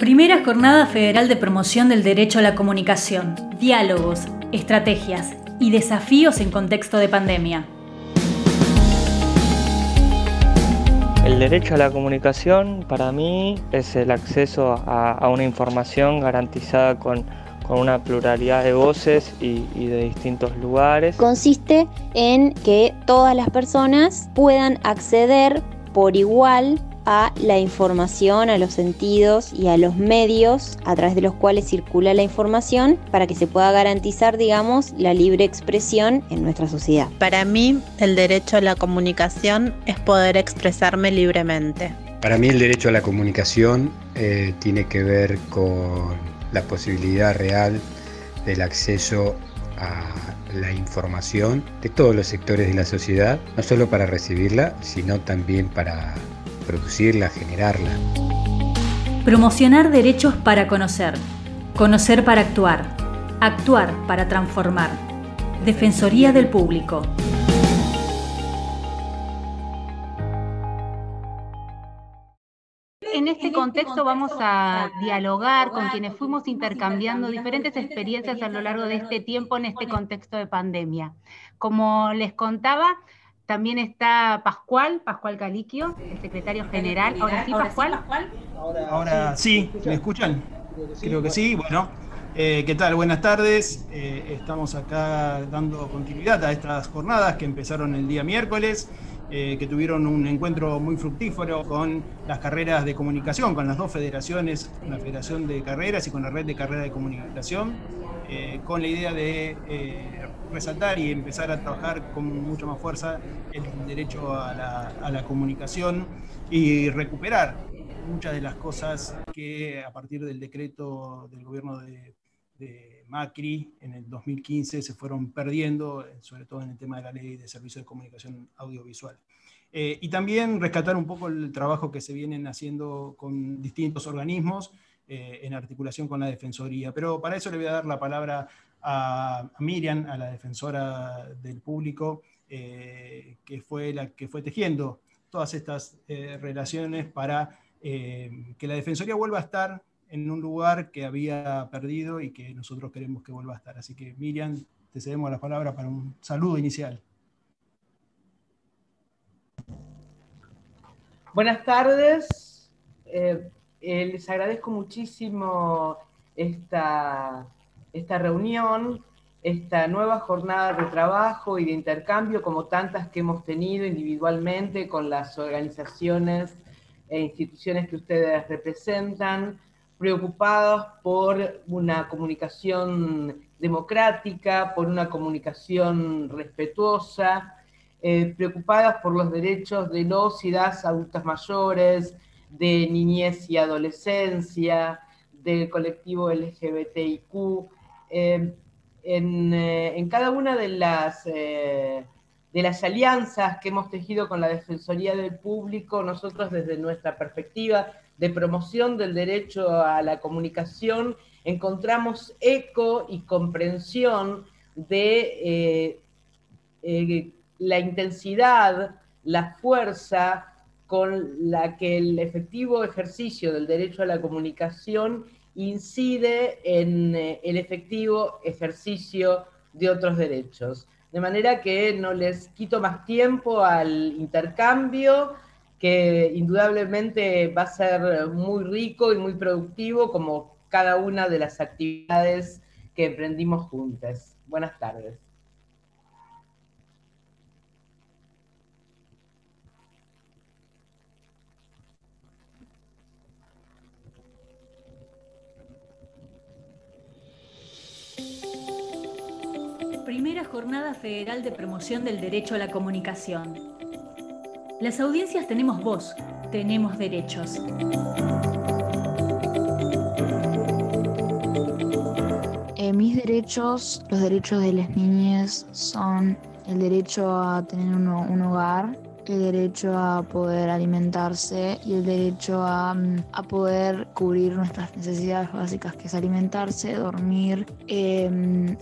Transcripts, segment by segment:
Primera Jornada Federal de Promoción del Derecho a la Comunicación. Diálogos, estrategias y desafíos en contexto de pandemia. El derecho a la comunicación para mí es el acceso a una información garantizada con una pluralidad de voces y de distintos lugares. Consiste en que todas las personas puedan acceder por igual a la información, a los sentidos y a los medios a través de los cuales circula la información para que se pueda garantizar, la libre expresión en nuestra sociedad. Para mí, el derecho a la comunicación es poder expresarme libremente. Para mí el derecho a la comunicación tiene que ver con la posibilidad real del acceso a la información de todos los sectores de la sociedad, no solo para recibirla, sino también para producirla, generarla. Promocionar derechos para conocer, conocer para actuar, actuar para transformar. Defensoría del Público. En este contexto vamos a dialogar con quienes fuimos intercambiando diferentes experiencias a lo largo de este tiempo en este contexto de pandemia. Como les contaba, también está Pascual Caliquio, el secretario general. ¿Ahora sí, Pascual? Ahora sí, ¿me escuchan? Creo que sí. Bueno, ¿qué tal? Buenas tardes. Estamos acá dando continuidad a estas jornadas que empezaron el día miércoles, que tuvieron un encuentro muy fructífero con las carreras de comunicación, con las dos federaciones, la Federación de Carreras y con la Red de Carreras de Comunicación, con la idea de resaltar y empezar a trabajar con mucha más fuerza el derecho a la comunicación y recuperar muchas de las cosas que a partir del decreto del gobierno de Macri en el 2015 se fueron perdiendo, sobre todo en el tema de la ley de servicios de comunicación audiovisual. Y también rescatar un poco el trabajo que se vienen haciendo con distintos organismos en articulación con la Defensoría. Pero para eso le voy a dar la palabra a Miriam, a la defensora del público, que fue la que fue tejiendo todas estas relaciones para que la Defensoría vuelva a estar en un lugar que había perdido y que nosotros queremos que vuelva a estar. Así que, Miriam, te cedemos la palabra para un saludo inicial. Buenas tardes. Les agradezco muchísimo esta reunión, esta nueva jornada de trabajo y de intercambio, como tantas que hemos tenido individualmente con las organizaciones e instituciones que ustedes representan, preocupados por una comunicación democrática, por una comunicación respetuosa, preocupadas por los derechos de los y las adultas mayores, de niñez y adolescencia, del colectivo LGBTIQ. En cada una de las alianzas que hemos tejido con la Defensoría del Público, nosotros desde nuestra perspectiva de promoción del derecho a la comunicación encontramos eco y comprensión de la intensidad, la fuerza con la que el efectivo ejercicio del derecho a la comunicación incide en el efectivo ejercicio de otros derechos. De manera que no les quito más tiempo al intercambio, que indudablemente va a ser muy rico y muy productivo, como cada una de las actividades que emprendimos juntas. Buenas tardes. Primera Jornada Federal de Promoción del Derecho a la Comunicación. Las audiencias tenemos voz, tenemos derechos. Mis derechos, los derechos de las niñas, son el derecho a tener un hogar, el derecho a poder alimentarse y el derecho a poder cubrir nuestras necesidades básicas, que es alimentarse, dormir,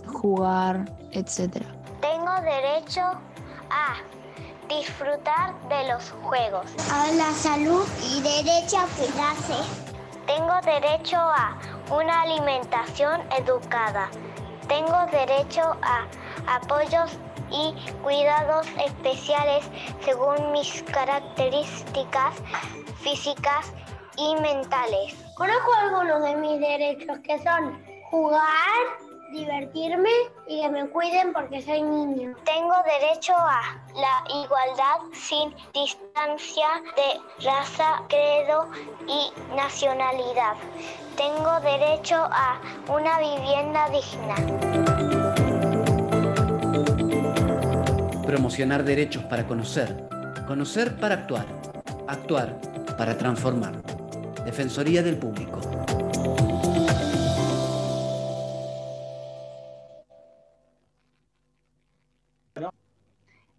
jugar, etc. Tengo derecho a disfrutar de los juegos, a la salud y derecho a cuidarse. Tengo derecho a una alimentación educada. Tengo derecho a apoyos y cuidados especiales según mis características físicas y mentales. Conozco algunos de mis derechos, que son jugar, divertirme y que me cuiden porque soy niño. Tengo derecho a la igualdad sin distancia de raza, credo y nacionalidad. Tengo derecho a una vivienda digna. Promocionar derechos para conocer, conocer para actuar, actuar para transformar. Defensoría del Público.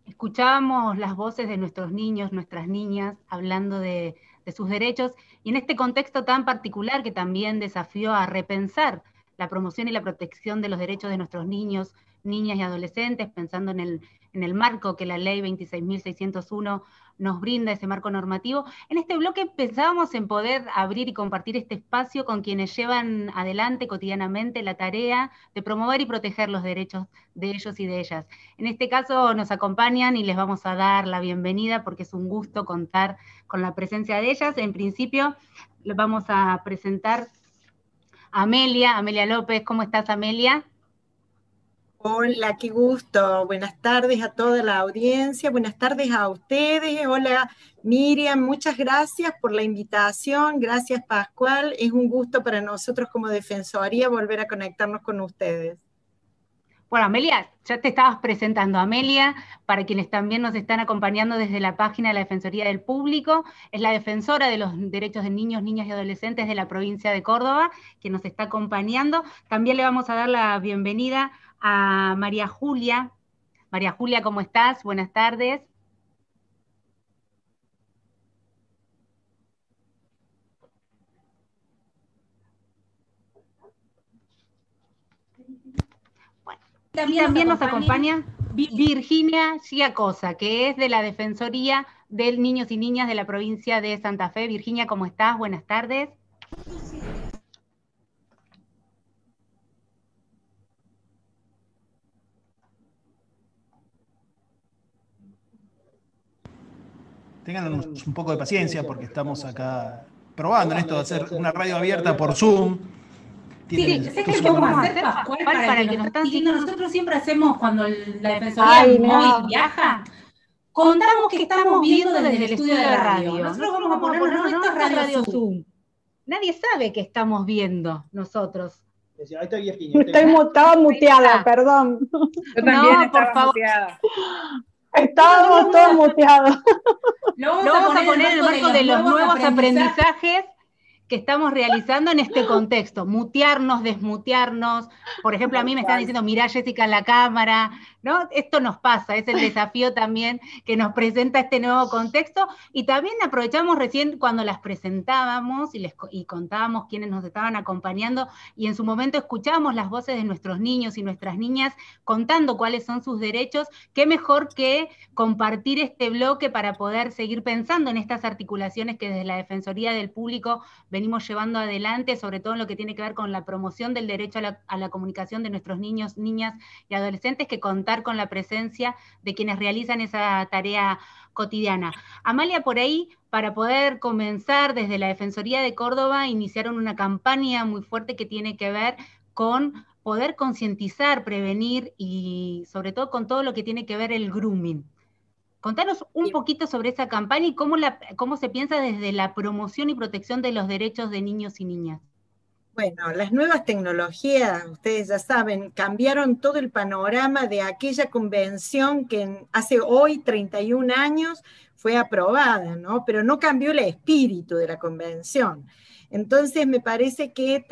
Escuchábamos las voces de nuestros niños, nuestras niñas, hablando de sus derechos, y en este contexto tan particular que también desafió a repensar la promoción y la protección de los derechos de nuestros niños, niñas y adolescentes, pensando en el marco que la ley 26.601 nos brinda, ese marco normativo. En este bloque pensábamos en poder abrir y compartir este espacio con quienes llevan adelante cotidianamente la tarea de promover y proteger los derechos de ellos y de ellas. En este caso nos acompañan y les vamos a dar la bienvenida porque es un gusto contar con la presencia de ellas. En principio les vamos a presentar a Amelia López. ¿Cómo estás, Amelia? Hola, qué gusto. Buenas tardes a toda la audiencia, buenas tardes a ustedes. Hola, Miriam, muchas gracias por la invitación. Gracias, Pascual. Es un gusto para nosotros como Defensoría volver a conectarnos con ustedes. Bueno, Amelia, ya te estabas presentando. Amelia, para quienes también nos están acompañando desde la página de la Defensoría del Público, es la defensora de los derechos de niños, niñas y adolescentes de la provincia de Córdoba, que nos está acompañando. También le vamos a dar la bienvenida a María Julia. María Julia, ¿cómo estás? Buenas tardes. Bueno, también nos acompaña Virginia Giacosa, que es de la Defensoría de Niños y Niñas de la provincia de Santa Fe. Virginia, ¿cómo estás? Buenas tardes. Tengan un poco de paciencia porque estamos acá probando en esto de hacer una radio abierta por Zoom. Sí, ¿sabes qué podemos hacer, Pascual, para que nos están siguiendo? Nosotros siempre hacemos, cuando la Defensoría móvil viaja, contamos que estamos viendo desde el estudio de radio. Nosotros vamos a ponernos esto es Radio Zoom. Nadie sabe que estamos viendo nosotros. Ahí está Virginia. Estaba muteada, perdón. Yo también estaba muteada. Estábamos todos muteados. Lo vamos a poner en el marco de los nuevos aprendizajes que estamos realizando en este contexto. Mutearnos, desmutearnos. Por ejemplo, a mí me están diciendo, mirá, Jessica, en la cámara, ¿no? Esto nos pasa, es el desafío también que nos presenta este nuevo contexto. Y también aprovechamos recién cuando las presentábamos y contábamos quiénes nos estaban acompañando, y en su momento escuchábamos las voces de nuestros niños y nuestras niñas contando cuáles son sus derechos. Qué mejor que compartir este bloque para poder seguir pensando en estas articulaciones que desde la Defensoría del Público venimos llevando adelante, sobre todo en lo que tiene que ver con la promoción del derecho a la comunicación de nuestros niños, niñas y adolescentes, que contar con la presencia de quienes realizan esa tarea cotidiana. Amalia, por ahí, para poder comenzar desde la Defensoría de Córdoba, iniciaron una campaña muy fuerte que tiene que ver con poder concientizar, prevenir y sobre todo con todo lo que tiene que ver el grooming. Contanos un poquito sobre esa campaña y cómo se piensa desde la promoción y protección de los derechos de niños y niñas. Bueno, las nuevas tecnologías, ustedes ya saben, cambiaron todo el panorama de aquella convención que hace hoy 31 años fue aprobada, ¿no? Pero no cambió el espíritu de la convención. Entonces me parece que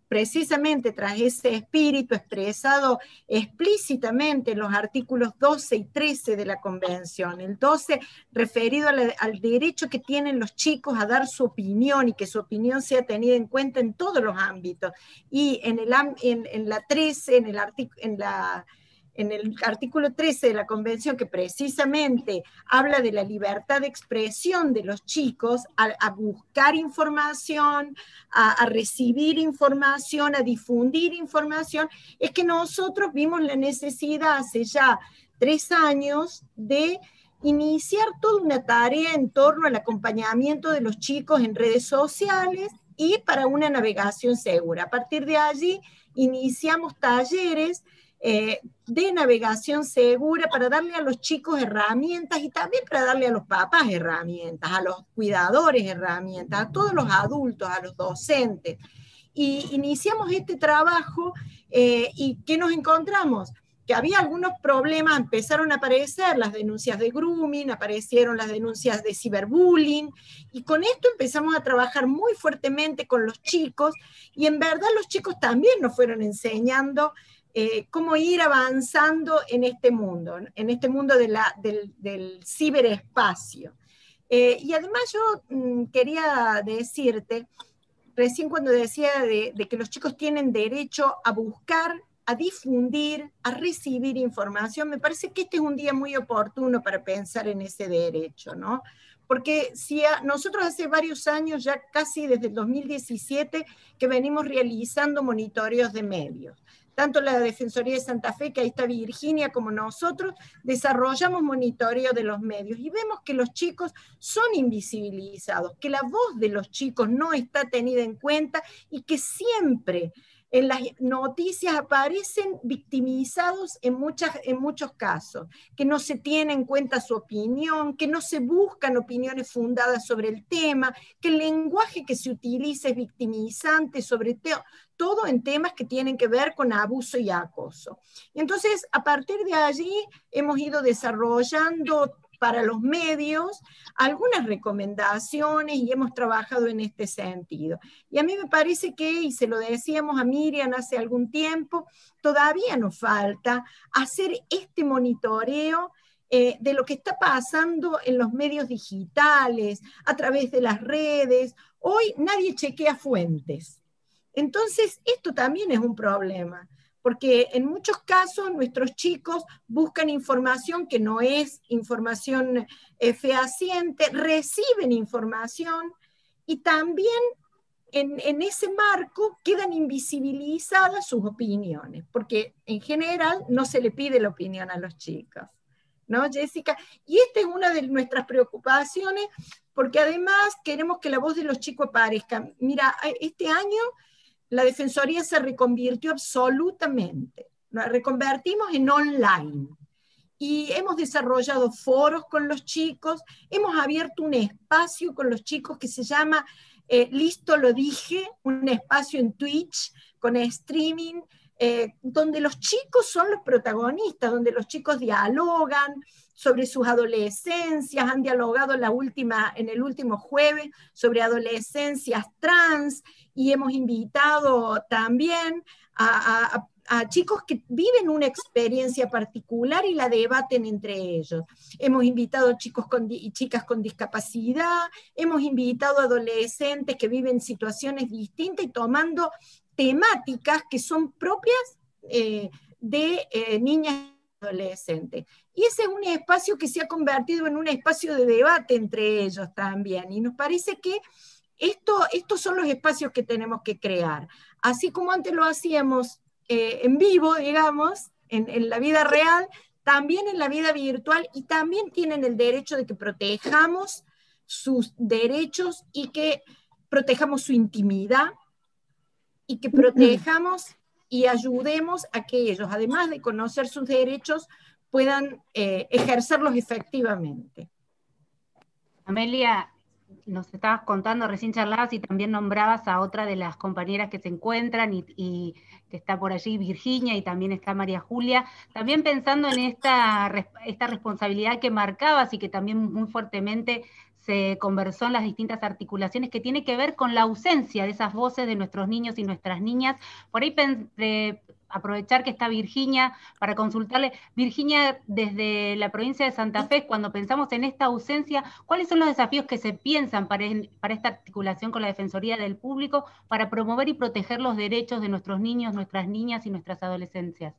precisamente tras ese espíritu expresado explícitamente en los artículos 12 y 13 de la Convención, el 12 referido al derecho que tienen los chicos a dar su opinión y que su opinión sea tenida en cuenta en todos los ámbitos, y en la 13, en el artículo 13 de la Convención, que precisamente habla de la libertad de expresión de los chicos a buscar información, a recibir información, a difundir información, es que nosotros vimos la necesidad hace ya 3 años de iniciar toda una tarea en torno al acompañamiento de los chicos en redes sociales y para una navegación segura. A partir de allí iniciamos talleres de navegación segura para darle a los chicos herramientas y también para darle a los papás herramientas, a los cuidadores herramientas, a todos los adultos, a los docentes. Y iniciamos este trabajo y ¿qué nos encontramos? Que había algunos problemas, empezaron a aparecer las denuncias de grooming, aparecieron las denuncias de ciberbullying, y con esto empezamos a trabajar muy fuertemente con los chicos, y en verdad los chicos también nos fueron enseñando cómo ir avanzando en este mundo del ciberespacio. Y además yo quería decirte, recién cuando decía de que los chicos tienen derecho a buscar, a difundir, a recibir información, me parece que este es un día muy oportuno para pensar en ese derecho, ¿no? Porque si nosotros hace varios años, ya casi desde el 2017, que venimos realizando monitoreos de medios. Tanto la Defensoría de Santa Fe, que ahí está Virginia, como nosotros, desarrollamos monitoreo de los medios y vemos que los chicos son invisibilizados, que la voz de los chicos no está tenida en cuenta y que siempre en las noticias aparecen victimizados en muchos casos, que no se tiene en cuenta su opinión, que no se buscan opiniones fundadas sobre el tema, que el lenguaje que se utiliza es victimizante, sobre todo en temas que tienen que ver con abuso y acoso. Entonces, a partir de allí hemos ido desarrollando para los medios algunas recomendaciones y hemos trabajado en este sentido. Y a mí me parece que, y se lo decíamos a Miriam hace algún tiempo, todavía nos falta hacer este monitoreo de lo que está pasando en los medios digitales, a través de las redes. Hoy nadie chequea fuentes. Entonces, esto también es un problema, porque en muchos casos nuestros chicos buscan información que no es información fehaciente, reciben información y también en ese marco quedan invisibilizadas sus opiniones, porque en general no se le pide la opinión a los chicos, ¿no, Jessica? Y esta es una de nuestras preocupaciones, porque además queremos que la voz de los chicos aparezca. Mira, este año la Defensoría se reconvirtió absolutamente, nos reconvertimos en online, y hemos desarrollado foros con los chicos, hemos abierto un espacio con los chicos que se llama Listo lo dije, un espacio en Twitch con streaming, donde los chicos son los protagonistas, donde los chicos dialogan sobre sus adolescencias, han dialogado en el último jueves sobre adolescencias trans, y hemos invitado también a chicos que viven una experiencia particular y la debaten entre ellos. Hemos invitado chicos y chicas con discapacidad, hemos invitado a adolescentes que viven situaciones distintas y tomando temáticas que son propias de niñas y adolescentes. Y ese es un espacio que se ha convertido en un espacio de debate entre ellos también, y nos parece que estos son los espacios que tenemos que crear. Así como antes lo hacíamos en vivo, digamos, en la vida real, también en la vida virtual, y también tienen el derecho de que protejamos sus derechos y que protejamos su intimidad y que protejamos y ayudemos a que ellos, además de conocer sus derechos, puedan ejercerlos efectivamente. Amelia, nos estabas contando, recién charlabas y también nombrabas a otra de las compañeras que se encuentran y que está por allí, Virginia, y también está María Julia, también pensando en esta responsabilidad que marcabas y que también muy fuertemente se conversó en las distintas articulaciones, que tiene que ver con la ausencia de esas voces de nuestros niños y nuestras niñas. Por ahí aprovechar que está Virginia para consultarle. Virginia, desde la provincia de Santa Fe, cuando pensamos en esta ausencia, ¿cuáles son los desafíos que se piensan para esta articulación con la Defensoría del Público para promover y proteger los derechos de nuestros niños, nuestras niñas y nuestras adolescencias?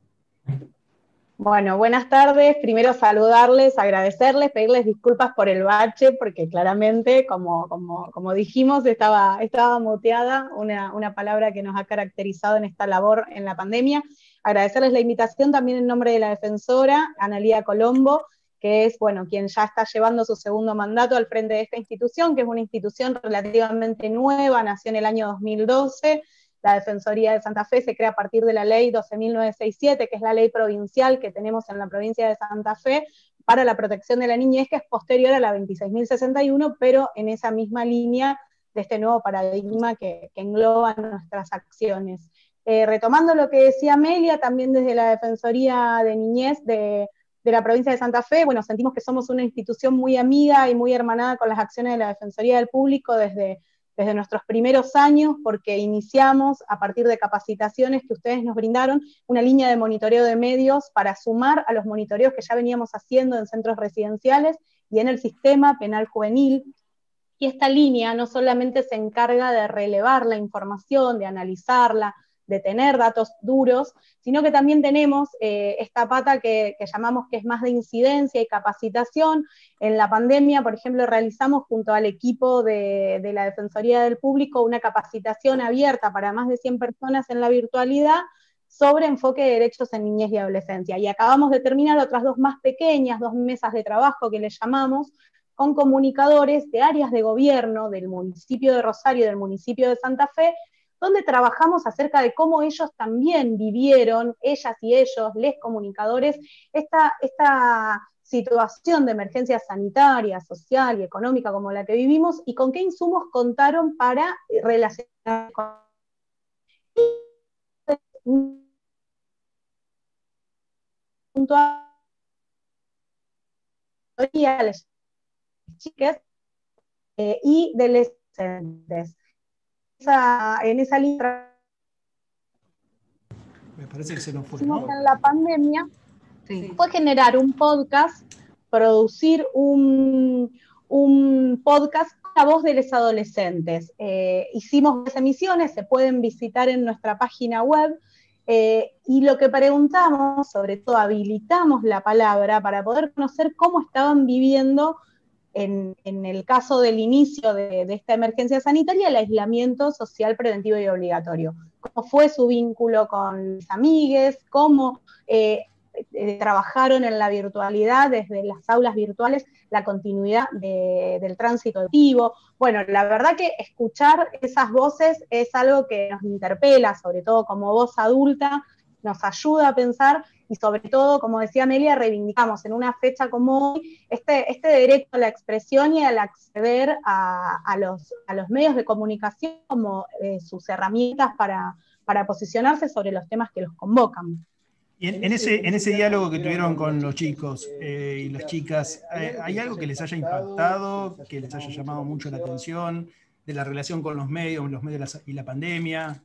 Bueno, buenas tardes. Primero saludarles, agradecerles, pedirles disculpas por el bache, porque claramente, como dijimos, estaba muteada, una palabra que nos ha caracterizado en esta labor en la pandemia. Agradecerles la invitación también en nombre de la defensora, Analía Colombo, que es, bueno, quien ya está llevando su segundo mandato al frente de esta institución, que es una institución relativamente nueva, nació en el año 2012, la Defensoría de Santa Fe se crea a partir de la ley 12.967, que es la ley provincial que tenemos en la provincia de Santa Fe para la protección de la niñez, que es posterior a la 26.061, pero en esa misma línea de este nuevo paradigma que engloba nuestras acciones. Retomando lo que decía Amelia, también desde la Defensoría de Niñez de la provincia de Santa Fe, bueno, sentimos que somos una institución muy amiga y muy hermanada con las acciones de la Defensoría del Público desde nuestros primeros años, porque iniciamos, a partir de capacitaciones que ustedes nos brindaron, una línea de monitoreo de medios para sumar a los monitoreos que ya veníamos haciendo en centros residenciales y en el sistema penal juvenil. Y esta línea no solamente se encarga de relevar la información, de analizarla, de tener datos duros, sino que también tenemos esta pata que llamamos que es más de incidencia y capacitación. En la pandemia, por ejemplo, realizamos junto al equipo de la Defensoría del Público una capacitación abierta para más de 100 personas en la virtualidad sobre enfoque de derechos en niñez y adolescencia. Y acabamos de terminar otras 2 más pequeñas, 2 mesas de trabajo que le llamamos, con comunicadores de áreas de gobierno del municipio de Rosario y del municipio de Santa Fe, donde trabajamos acerca de cómo ellos también vivieron, ellas y ellos, les comunicadores, esta situación de emergencia sanitaria, social y económica como la que vivimos, y con qué insumos contaron para relacionar con junto a las chicas y de los adolescentes. En esa línea me parece que se nos fue, ¿no? En la pandemia fue generar un podcast, producir un podcast con la voz de los adolescentes. Hicimos 2 emisiones, se pueden visitar en nuestra página web, y lo que preguntamos, sobre todo habilitamos la palabra para poder conocer cómo estaban viviendo en el caso del inicio de esta emergencia sanitaria, el aislamiento social preventivo y obligatorio. ¿Cómo fue su vínculo con los amigues? ¿Cómo trabajaron en la virtualidad, desde las aulas virtuales, la continuidad del tránsito activo? Bueno, la verdad que escuchar esas voces es algo que nos interpela, sobre todo como voz adulta, nos ayuda a pensar, y sobre todo, como decía Amelia, reivindicamos en una fecha como hoy este derecho a la expresión y al acceder a los medios de comunicación como sus herramientas para posicionarse sobre los temas que los convocan. Y en ese diálogo que tuvieron con los chicos y las chicas, ¿hay algo que les haya impactado, que les haya llamado mucho la atención, de la relación con los medios y la pandemia?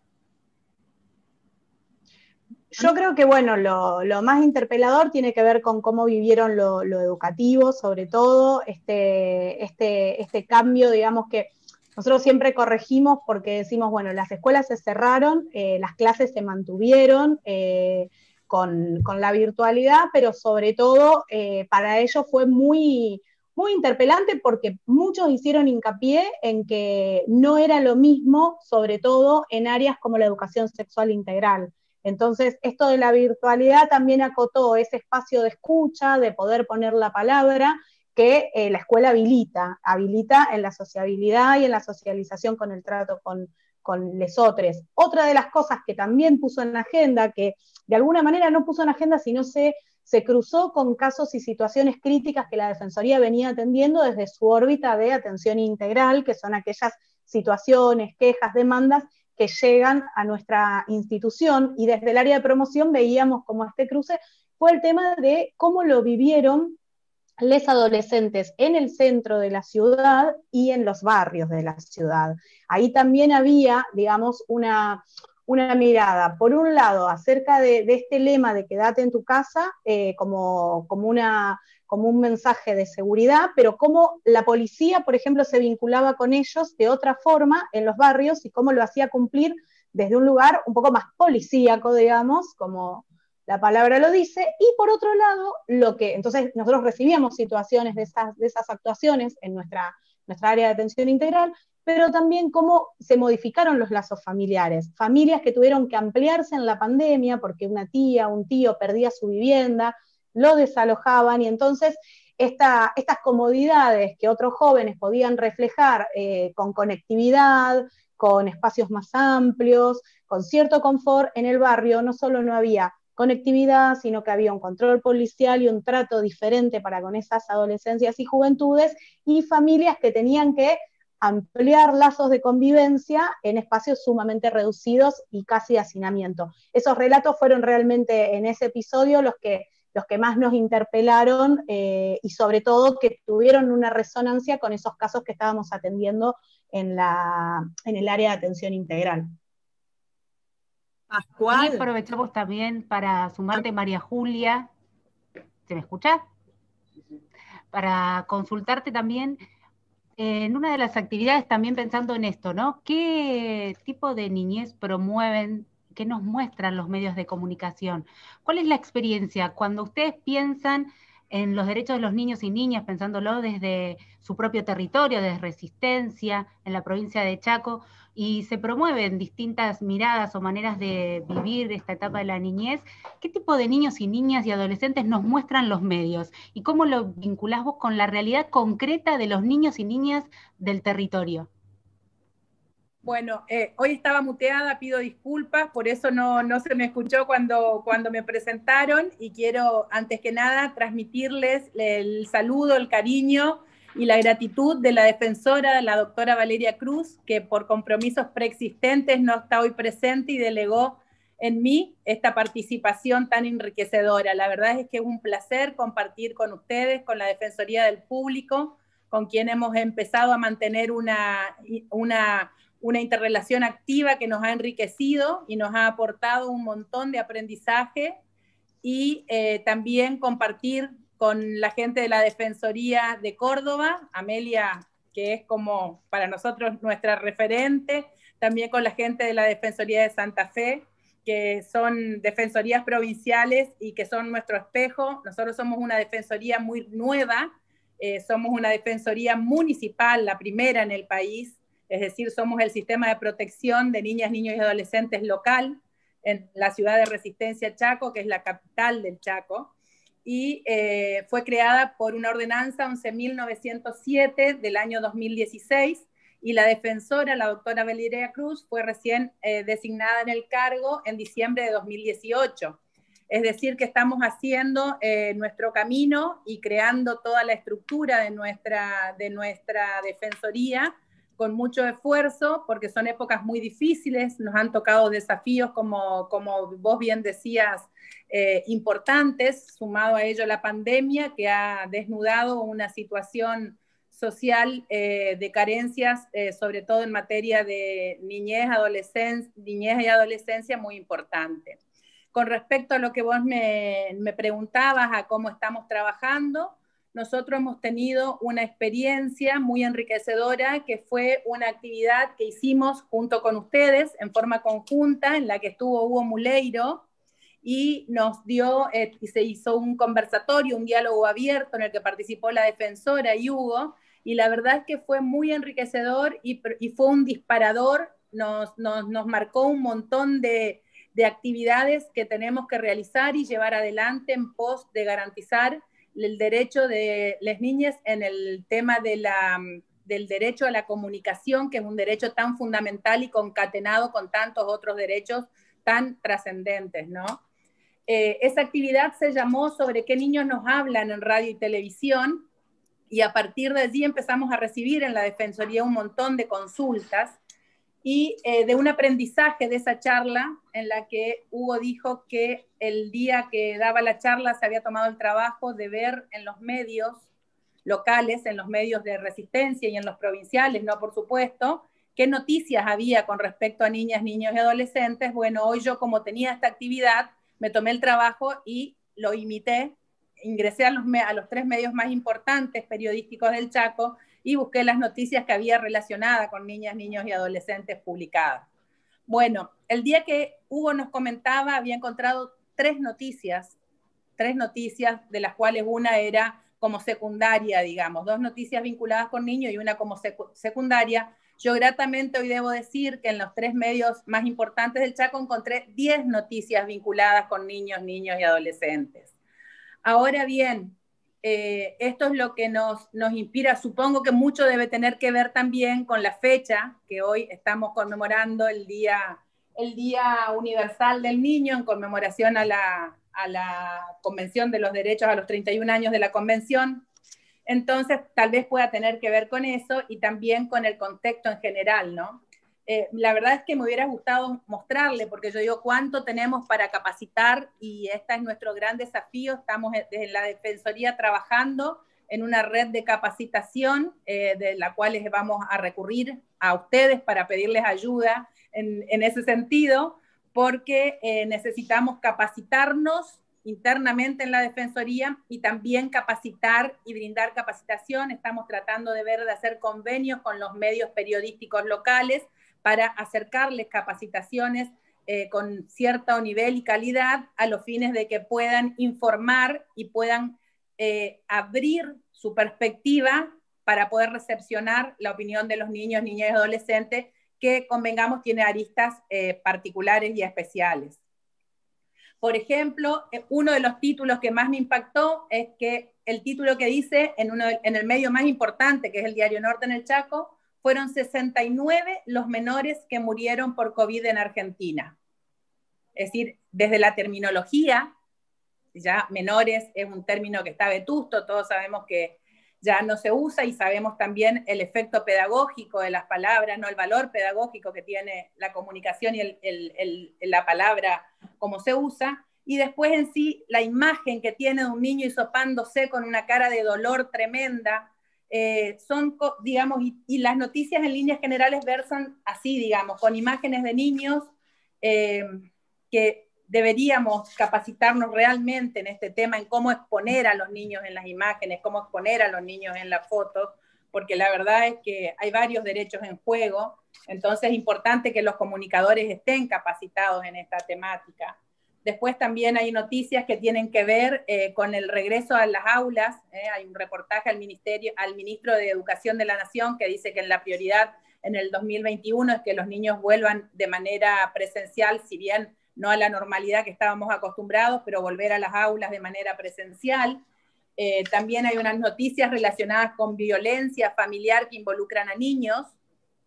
Yo creo que, bueno, lo más interpelador tiene que ver con cómo vivieron lo educativo, sobre todo, este cambio, digamos, que nosotros siempre corregimos porque decimos, bueno, las escuelas se cerraron, las clases se mantuvieron con la virtualidad, pero sobre todo para ellos fue muy, muy interpelante porque muchos hicieron hincapié en que no era lo mismo, sobre todo en áreas como la educación sexual integral. Entonces, esto de la virtualidad también acotó ese espacio de escucha, de poder poner la palabra, que la escuela habilita en la sociabilidad y en la socialización con el trato con lesotres. Otra de las cosas que también puso en la agenda, que de alguna manera no puso en la agenda, sino se cruzó con casos y situaciones críticas que la Defensoría venía atendiendo desde su órbita de atención integral, que son aquellas situaciones, quejas, demandas que llegan a nuestra institución, y desde el área de promoción veíamos como este cruce fue el tema de cómo lo vivieron los adolescentes en el centro de la ciudad y en los barrios de la ciudad. Ahí también había, digamos, una mirada, por un lado, acerca de este lema de quédate en tu casa, como un mensaje de seguridad, pero cómo la policía, por ejemplo, se vinculaba con ellos de otra forma en los barrios y cómo lo hacía cumplir desde un lugar un poco más policíaco, digamos, como la palabra lo dice, y por otro lado, entonces nosotros recibíamos situaciones de esas actuaciones en nuestra área de atención integral, pero también cómo se modificaron los lazos familiares, familias que tuvieron que ampliarse en la pandemia porque una tía, un tío perdía su vivienda, lo desalojaban, y entonces estas comodidades que otros jóvenes podían reflejar con conectividad, con espacios más amplios, con cierto confort, en el barrio no solo no había conectividad, sino que había un control policial y un trato diferente para con esas adolescencias y juventudes, y familias que tenían que ampliar lazos de convivencia en espacios sumamente reducidos y casi de hacinamiento. Esos relatos fueron realmente en ese episodio los que más nos interpelaron y sobre todo que tuvieron una resonancia con esos casos que estábamos atendiendo en el área de atención integral. Y aprovechamos también para sumarte, María Julia. ¿Se me escucha? Para consultarte también en una de las actividades, también pensando en esto, ¿no? ¿Qué tipo de niñez promueven, qué nos muestran los medios de comunicación? ¿Cuál es la experiencia cuando ustedes piensan en los derechos de los niños y niñas, pensándolo desde su propio territorio, desde Resistencia, en la provincia de Chaco, y se promueven distintas miradas o maneras de vivir esta etapa de la niñez? ¿Qué tipo de niños y niñas y adolescentes nos muestran los medios? ¿Y cómo lo vinculás vos con la realidad concreta de los niños y niñas del territorio? Bueno, hoy estaba muteada, pido disculpas, por eso no se me escuchó cuando me presentaron, y quiero, antes que nada, transmitirles el saludo, el cariño y la gratitud de la defensora, la doctora Valeria Cruz, que por compromisos preexistentes no está hoy presente y delegó en mí esta participación tan enriquecedora. La verdad es que es un placer compartir con ustedes, con la Defensoría del Público, con quien hemos empezado a mantener una interrelación activa que nos ha enriquecido y nos ha aportado un montón de aprendizaje, y también compartir con la gente de la Defensoría de Córdoba, Amelia, que es como para nosotros nuestra referente, también con la gente de la Defensoría de Santa Fe, que son defensorías provinciales y que son nuestro espejo. Nosotros somos una defensoría muy nueva, somos una defensoría municipal, la primera en el país, es decir, somos el sistema de protección de niñas, niños y adolescentes local en la ciudad de Resistencia, Chaco, que es la capital del Chaco, y fue creada por una ordenanza 11.907 del año 2016, y la defensora, la doctora Valeria Cruz, fue recién designada en el cargo en diciembre de 2018. Es decir, que estamos haciendo nuestro camino y creando toda la estructura de nuestra defensoría con mucho esfuerzo, porque son épocas muy difíciles, nos han tocado desafíos, como vos bien decías, importantes, sumado a ello la pandemia, que ha desnudado una situación social de carencias, sobre todo en materia de niñez y adolescencia, muy importante. Con respecto a lo que vos me preguntabas, a cómo estamos trabajando, nosotros hemos tenido una experiencia muy enriquecedora, que fue una actividad que hicimos junto con ustedes en forma conjunta, en la que estuvo Hugo Muleiro, y nos dio, y se hizo un conversatorio, un diálogo abierto en el que participó la defensora y Hugo, y la verdad es que fue muy enriquecedor y fue un disparador, nos marcó un montón de actividades que tenemos que realizar y llevar adelante en pos de garantizar el derecho de las niñas en el tema del derecho a la comunicación, que es un derecho tan fundamental y concatenado con tantos otros derechos tan trascendentes, ¿no? Esa actividad se llamó "Sobre qué niños nos hablan en radio y televisión", y a partir de allí empezamos a recibir en la Defensoría un montón de consultas, y de un aprendizaje de esa charla, en la que Hugo dijo que el día que daba la charla se había tomado el trabajo de ver en los medios locales, en los medios de Resistencia y en los provinciales, no, por supuesto, qué noticias había con respecto a niñas, niños y adolescentes. Bueno, hoy yo, como tenía esta actividad, me tomé el trabajo y lo imité, ingresé a los 3 medios más importantes periodísticos del Chaco y busqué las noticias que había relacionadas con niñas, niños y adolescentes publicadas. Bueno, el día que Hugo nos comentaba, había encontrado tres noticias, de las cuales una era como secundaria, digamos, 2 noticias vinculadas con niños y una como secundaria. Yo gratamente hoy debo decir que en los 3 medios más importantes del Chaco encontré 10 noticias vinculadas con niños y adolescentes. Ahora bien, esto es lo que nos inspira. Supongo que mucho debe tener que ver también con la fecha, que hoy estamos conmemorando el Día Universal del Niño, en conmemoración a la Convención de los Derechos, a los 31 años de la Convención. Entonces, tal vez pueda tener que ver con eso y también con el contexto en general, ¿no? La verdad es que me hubiera gustado mostrarle, porque yo digo, ¿cuánto tenemos para capacitar? Y este es nuestro gran desafío. Estamos desde la Defensoría trabajando en una red de capacitación, de la cual les vamos a recurrir a ustedes para pedirles ayuda en ese sentido, porque necesitamos capacitarnos internamente en la Defensoría y también capacitar y brindar capacitación. Estamos tratando de hacer convenios con los medios periodísticos locales para acercarles capacitaciones con cierto nivel y calidad a los fines de que puedan informar y puedan abrir su perspectiva para poder recepcionar la opinión de los niños, niñas y adolescentes, que, convengamos, tiene aristas particulares y especiales. Por ejemplo, uno de los títulos que más me impactó es que el título que dice en el medio más importante, que es el Diario Norte en el Chaco, fueron 69 los menores que murieron por COVID en Argentina. Es decir, desde la terminología, ya menores es un término que está vetusto, todos sabemos que ya no se usa, y sabemos también el efecto pedagógico de las palabras, ¿no? El valor pedagógico que tiene la comunicación y la palabra como se usa, y después en sí la imagen que tiene de un niño hisopándose con una cara de dolor tremenda, digamos, y las noticias en líneas generales versan así, digamos, con imágenes de niños que deberíamos capacitarnos realmente en este tema, en cómo exponer a los niños en las imágenes, cómo exponer a los niños en las fotos, porque la verdad es que hay varios derechos en juego. Entonces es importante que los comunicadores estén capacitados en esta temática. Después también hay noticias que tienen que ver con el regreso a las aulas. Hay un reportaje al ministro de Educación de la Nación que dice que la prioridad en el 2021 es que los niños vuelvan de manera presencial, si bien no a la normalidad que estábamos acostumbrados, pero volver a las aulas de manera presencial. También hay unas noticias relacionadas con violencia familiar que involucran a niños.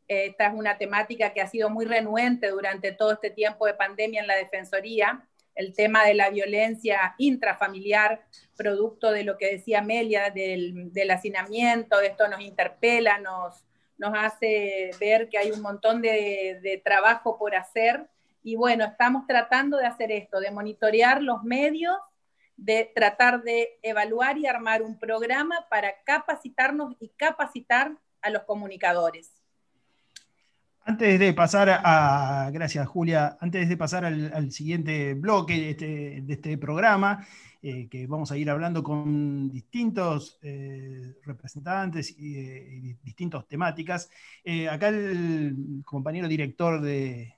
Esta es una temática que ha sido muy renuente durante todo este tiempo de pandemia en la Defensoría. El tema de la violencia intrafamiliar, producto de lo que decía Amelia, del hacinamiento. Esto nos interpela, nos hace ver que hay un montón de trabajo por hacer. Y bueno, estamos tratando de hacer esto, de monitorear los medios, de tratar de evaluar y armar un programa para capacitarnos y capacitar a los comunicadores. Antes de pasar gracias Julia, antes de pasar al siguiente bloque de este programa, que vamos a ir hablando con distintos representantes y distintas temáticas, acá el compañero director de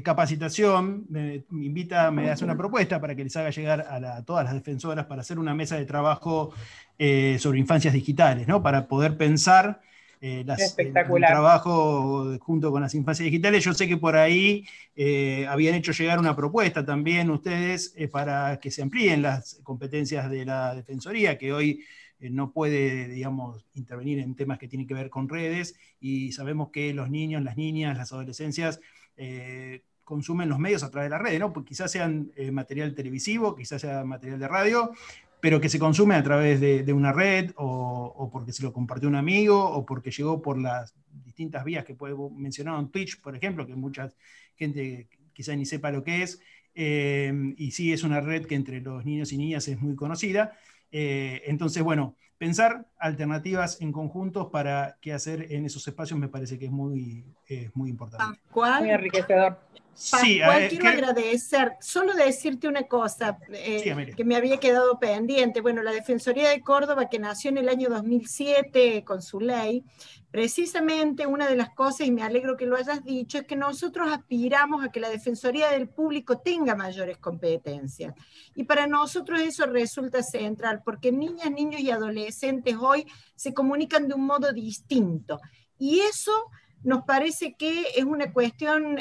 capacitación me hace una propuesta para que les haga llegar a todas las defensoras para hacer una mesa de trabajo sobre infancias digitales, ¿no? Para poder pensar el trabajo junto con las infancias digitales. Yo sé que por ahí habían hecho llegar una propuesta también ustedes para que se amplíen las competencias de la Defensoría, que hoy no puede, digamos, intervenir en temas que tienen que ver con redes, y sabemos que los niños, las niñas, las adolescencias consumen los medios a través de las redes, ¿no? Pues quizás sean material televisivo, quizás sea material de radio, pero que se consume a través de una red, o porque se lo compartió un amigo, o porque llegó por las distintas vías que mencionaron Twitch, por ejemplo, que mucha gente quizás ni sepa lo que es, y sí es una red que entre los niños y niñas es muy conocida. Entonces, bueno, pensar alternativas en conjuntos para qué hacer en esos espacios me parece que es muy importante. ¿Cuál? Muy enriquecedor. Sí, quiero agradecer, solo decirte una cosa que me había quedado pendiente. Bueno, la Defensoría de Córdoba, que nació en el año 2007 con su ley, precisamente una de las cosas, y me alegro que lo hayas dicho, es que nosotros aspiramos a que la Defensoría del Público tenga mayores competencias. Y para nosotros eso resulta central, porque niñas, niños y adolescentes hoy se comunican de un modo distinto. Y eso nos parece que es una cuestión,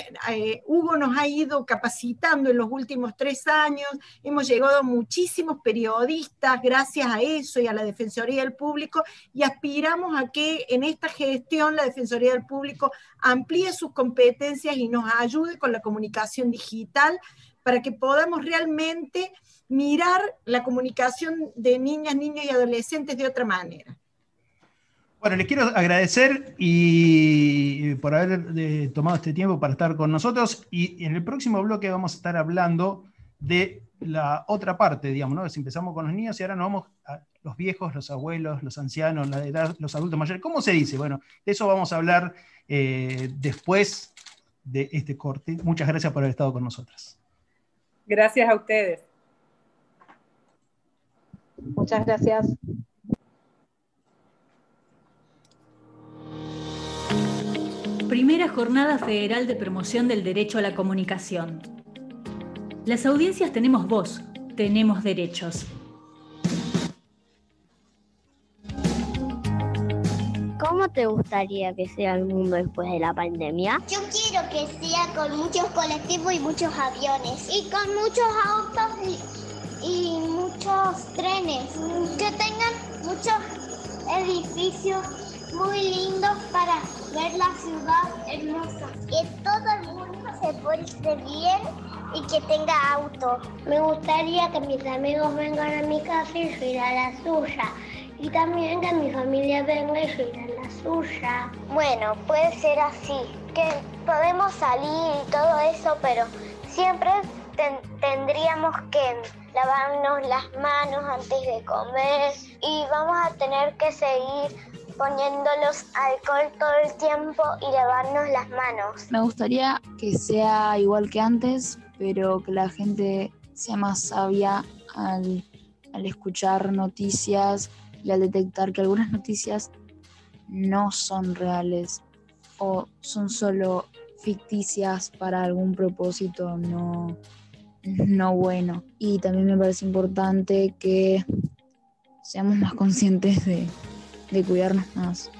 Hugo nos ha ido capacitando en los últimos 3 años, hemos llegado a muchísimos periodistas gracias a eso y a la Defensoría del Público, y aspiramos a que en esta gestión la Defensoría del Público amplíe sus competencias y nos ayude con la comunicación digital para que podamos realmente mirar la comunicación de niñas, niños y adolescentes de otra manera. Bueno, les quiero agradecer por haber tomado este tiempo para estar con nosotros, y en el próximo bloque vamos a estar hablando de la otra parte, digamos, ¿no? Si empezamos con los niños y ahora nos vamos a los viejos, los abuelos, los ancianos, la edad, los adultos mayores. ¿Cómo se dice? Bueno, de eso vamos a hablar después de este corte. Muchas gracias por haber estado con nosotras. Gracias a ustedes. Muchas gracias. Primera Jornada Federal de Promoción del Derecho a la Comunicación. Las audiencias tenemos voz, tenemos derechos. ¿Cómo te gustaría que sea el mundo después de la pandemia? Yo quiero que sea con muchos colectivos y muchos aviones. Y con muchos autos y muchos trenes. Que tengan muchos edificios muy lindos para ver la ciudad hermosa. Que todo el mundo se porte bien y que tenga auto. Me gustaría que mis amigos vengan a mi casa y yo ir a la suya. Y también que mi familia venga y yo ir a la suya. Bueno, puede ser así, que podemos salir y todo eso, pero siempre tendríamos que lavarnos las manos antes de comer y vamos a tener que seguir poniéndolos alcohol todo el tiempo y lavarnos las manos. Me gustaría que sea igual que antes, pero que la gente sea más sabia al escuchar noticias y al detectar que algunas noticias no son reales o son solo ficticias para algún propósito no bueno. Y también me parece importante que seamos más conscientes de cuidarnos más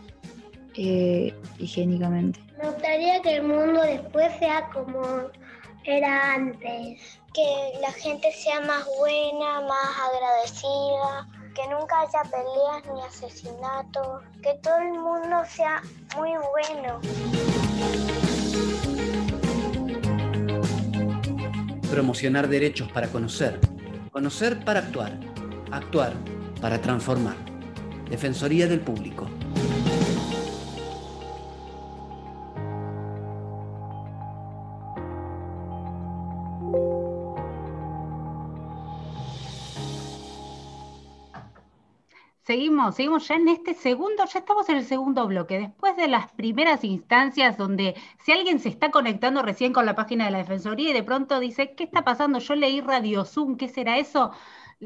higiénicamente. Me gustaría que el mundo después sea como era antes. Que la gente sea más buena, más agradecida, que nunca haya peleas ni asesinatos, que todo el mundo sea muy bueno. Promocionar derechos para conocer, conocer para actuar, actuar para transformar. Defensoría del Público. Seguimos ya en este segundo, ya estamos en el segundo bloque, después de las primeras instancias donde si alguien se está conectando recién con la página de la Defensoría y de pronto dice, ¿qué está pasando? Yo leí Radio Zoom, ¿qué será eso?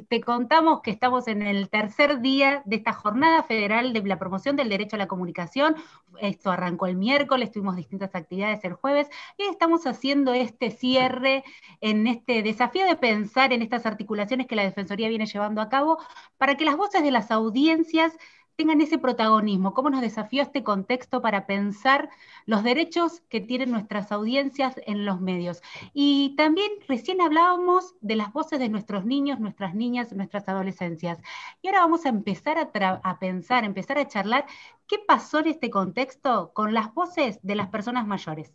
Te contamos que estamos en el tercer día de esta Jornada Federal de la Promoción del Derecho a la Comunicación. Esto arrancó el miércoles, tuvimos distintas actividades el jueves, y estamos haciendo este cierre en este desafío de pensar en estas articulaciones que la Defensoría viene llevando a cabo para que las voces de las audiencias tengan ese protagonismo. ¿Cómo nos desafió este contexto para pensar los derechos que tienen nuestras audiencias en los medios? Y también recién hablábamos de las voces de nuestros niños, nuestras niñas, nuestras adolescencias. Y ahora vamos a empezar a pensar, empezar a charlar qué pasó en este contexto con las voces de las personas mayores.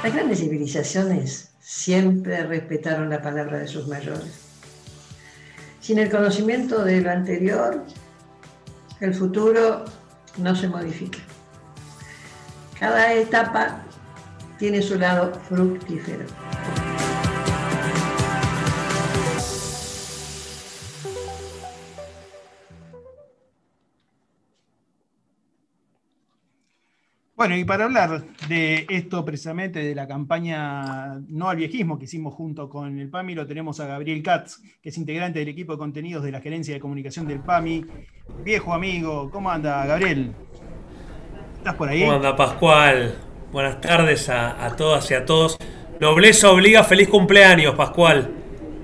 Las grandes civilizaciones siempre respetaron la palabra de sus mayores. Sin el conocimiento de lo anterior, el futuro no se modifica. Cada etapa tiene su lado fructífero. Bueno, y para hablar de esto precisamente, de la campaña No al Viejismo que hicimos junto con el PAMI, lo tenemos a Gabriel Katz, que es integrante del equipo de contenidos de la Gerencia de Comunicación del PAMI. Viejo amigo, ¿cómo anda, Gabriel? ¿Estás por ahí? ¿Cómo anda, Pascual? Buenas tardes a todas y a todos. Nobleza obliga, feliz cumpleaños, Pascual.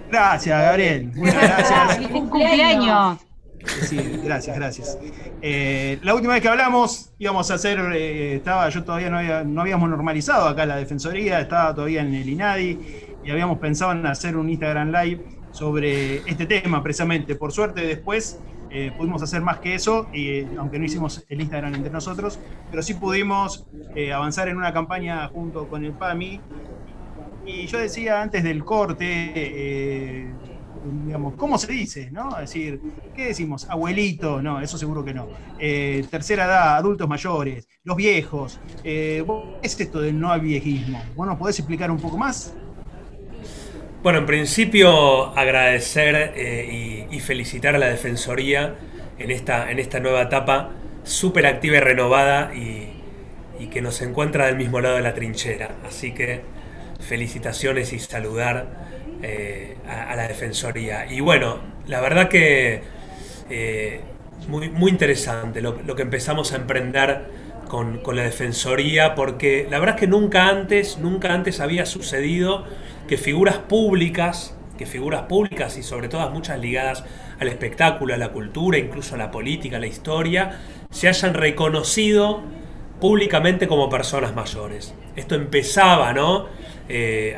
Gracias, Gabriel. Muchas gracias. ¡Feliz cumpleaños! Sí, gracias. La última vez que hablamos íbamos a hacer, yo todavía no habíamos normalizado acá la Defensoría, estaba todavía en el INADI y habíamos pensado en hacer un Instagram Live sobre este tema precisamente. Por suerte después pudimos hacer más que eso, aunque no hicimos el Instagram entre nosotros, pero sí pudimos avanzar en una campaña junto con el PAMI. Y yo decía antes del corte, digamos, ¿cómo se dice? ¿No? Es decir, ¿qué decimos? Abuelito, no, eso seguro que no. Tercera edad, adultos mayores, los viejos. ¿Qué es esto del no al viejismo? ¿Vos nos podés explicar un poco más? Bueno, en principio agradecer y felicitar a la Defensoría en esta nueva etapa súper activa y renovada y que nos encuentra del mismo lado de la trinchera. Así que felicitaciones y saludar a la Defensoría. Y bueno, la verdad que muy interesante lo que empezamos a emprender con la Defensoría, porque la verdad es que nunca antes había sucedido que figuras públicas y sobre todo muchas ligadas al espectáculo, a la cultura, incluso a la política, a la historia, se hayan reconocido públicamente como personas mayores. Esto empezaba, ¿no?,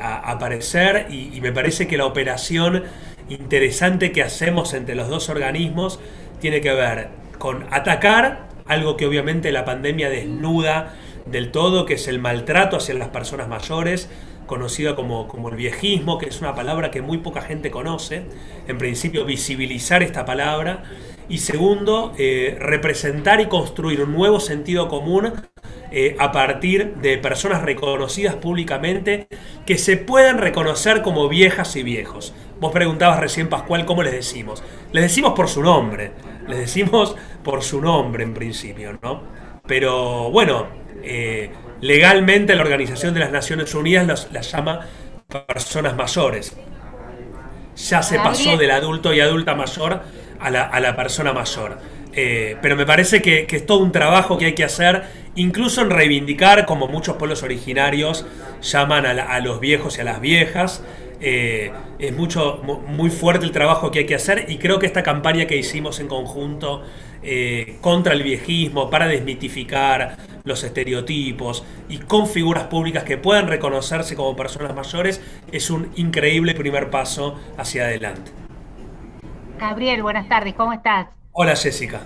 a aparecer y me parece que la operación interesante que hacemos entre los dos organismos tiene que ver con atacar algo que obviamente la pandemia desnuda del todo, que es el maltrato hacia las personas mayores, conocida como el viejismo, que es una palabra que muy poca gente conoce. En principio, visibilizar esta palabra. Y segundo, representar y construir un nuevo sentido común a partir de personas reconocidas públicamente que se puedan reconocer como viejas y viejos. Vos preguntabas recién, Pascual, ¿cómo les decimos? Les decimos por su nombre. Les decimos por su nombre en principio, ¿no? Pero bueno, legalmente la Organización de las Naciones Unidas las llama personas mayores. Ya se pasó del adulto y adulta mayor a la persona mayor. Pero me parece que es todo un trabajo que hay que hacer, incluso en reivindicar, como muchos pueblos originarios llaman a los viejos y a las viejas. Es muy fuerte el trabajo que hay que hacer, y creo que esta campaña que hicimos en conjunto contra el viejismo, para desmitificar los estereotipos y con figuras públicas que puedan reconocerse como personas mayores, es un increíble primer paso hacia adelante. Gabriel, buenas tardes, ¿cómo estás? Hola, Jessica.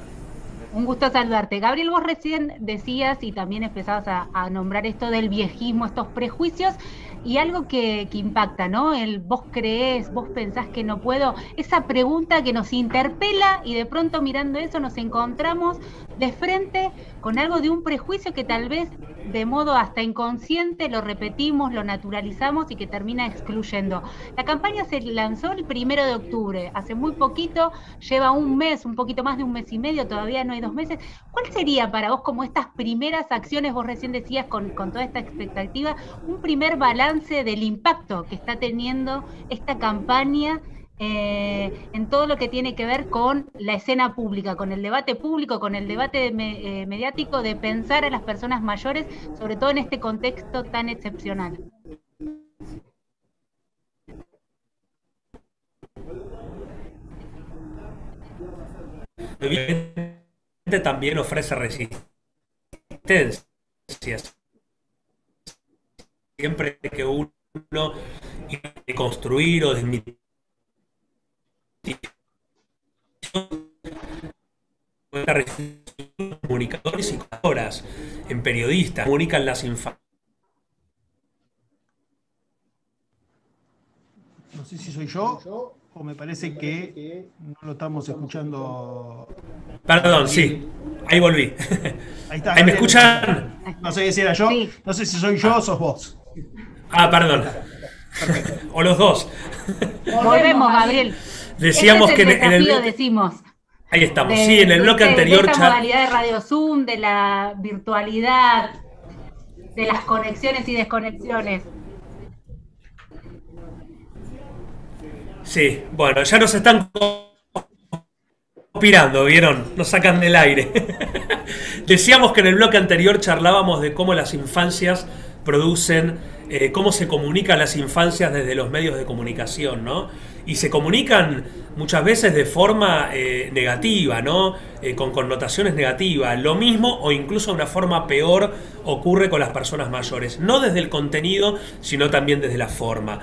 Un gusto saludarte. Gabriel, vos recién decías y también empezabas a nombrar esto del viejismo, estos prejuicios, y algo que impacta, ¿no? El vos creés, vos pensás que no puedo, esa pregunta que nos interpela, y de pronto mirando eso nos encontramos de frente con algo de un prejuicio que tal vez de modo hasta inconsciente lo repetimos, lo naturalizamos y que termina excluyendo. La campaña se lanzó el 1 de octubre, hace muy poquito, lleva un mes, un poquito más de un mes y medio, todavía no hay 2 meses. ¿Cuál sería para vos, como estas primeras acciones, vos recién decías con toda esta expectativa, un primer balance del impacto que está teniendo esta campaña en todo lo que tiene que ver con la escena pública, con el debate público, con el debate mediático, de pensar a las personas mayores, sobre todo en este contexto tan excepcional? Evidentemente también ofrece resistencias. Siempre que uno quiere construir o desmitir comunicadores y comunicadoras, en periodistas, comunican las infancias. No sé si soy yo o me parece que no lo estamos escuchando. Perdón, sí. Ahí volví. Ahí está. ¿Ahí me escuchan? No sé si era yo, sí. No sé si soy yo o sos vos. Ah, perdón. O los dos. Volvemos, Gabriel. Decíamos que en el decimos. Ahí estamos. Sí, en el bloque anterior. De esta modalidad de Radio Zoom, de la virtualidad, de las conexiones y desconexiones. Sí, bueno, ya nos están conspirando, ¿vieron? Nos sacan del aire. Decíamos que en el bloque anterior charlábamos de cómo las infancias producen, cómo se comunican las infancias desde los medios de comunicación, ¿no? Y se comunican muchas veces de forma negativa, ¿no? Con connotaciones negativas. Lo mismo o incluso de una forma peor ocurre con las personas mayores. No desde el contenido, sino también desde la forma.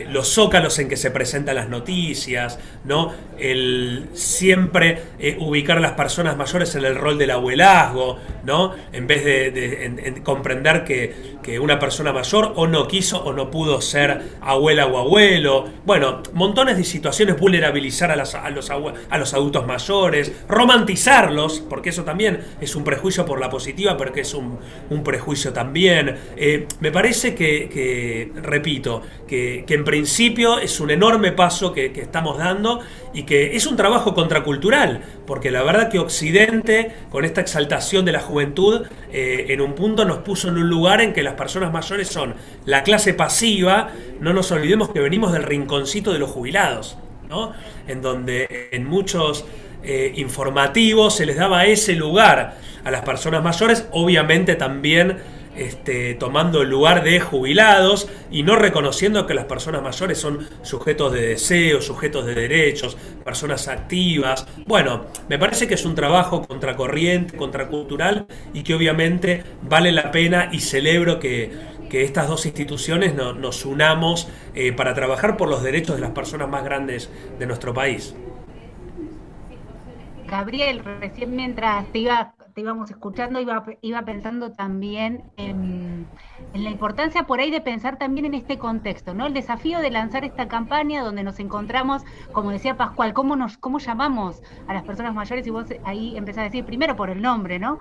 Los zócalos en que se presentan las noticias, ¿no? El siempre ubicar a las personas mayores en el rol del abuelazgo, ¿no? En vez de comprender que una persona mayor o no quiso o no pudo ser abuela o abuelo. Bueno, montones de situaciones, vulnerabilizar a los adultos mayores, romantizarlos, porque eso también es un prejuicio por la positiva, pero que es un prejuicio también. Me parece repito, que en principio es un enorme paso que estamos dando y que es un trabajo contracultural, porque la verdad que Occidente, con esta exaltación de la juventud, en un punto nos puso en un lugar en que las personas mayores son la clase pasiva. No nos olvidemos que venimos del rinconcito de los jubilados, ¿no? En donde en muchos informativos se les daba ese lugar a las personas mayores, obviamente también tomando el lugar de jubilados y no reconociendo que las personas mayores son sujetos de deseos, sujetos de derechos, personas activas. Bueno, me parece que es un trabajo contracorriente, contracultural, y que obviamente vale la pena, y celebro que estas dos instituciones nos unamos para trabajar por los derechos de las personas más grandes de nuestro país. Gabriel, recién mientras te íbamos escuchando, iba pensando también en la importancia por ahí de pensar también en este contexto, ¿no? El desafío de lanzar esta campaña donde nos encontramos, como decía Pascual, ¿cómo llamamos a las personas mayores? Y vos ahí empezás a decir primero por el nombre, ¿no?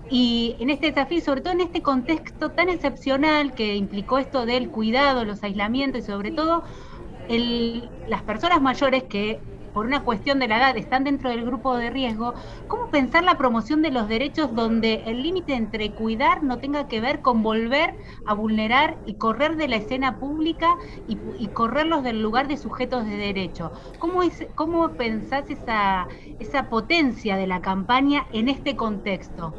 Y en este desafío, sobre todo en este contexto tan excepcional que implicó esto del cuidado, los aislamientos y sobre todo las personas mayores que por una cuestión de la edad están dentro del grupo de riesgo, ¿cómo pensar la promoción de los derechos donde el límite entre cuidar no tenga que ver con volver a vulnerar y correr de la escena pública y correrlos del lugar de sujetos de derecho? ¿Cómo pensás esa potencia de la campaña en este contexto?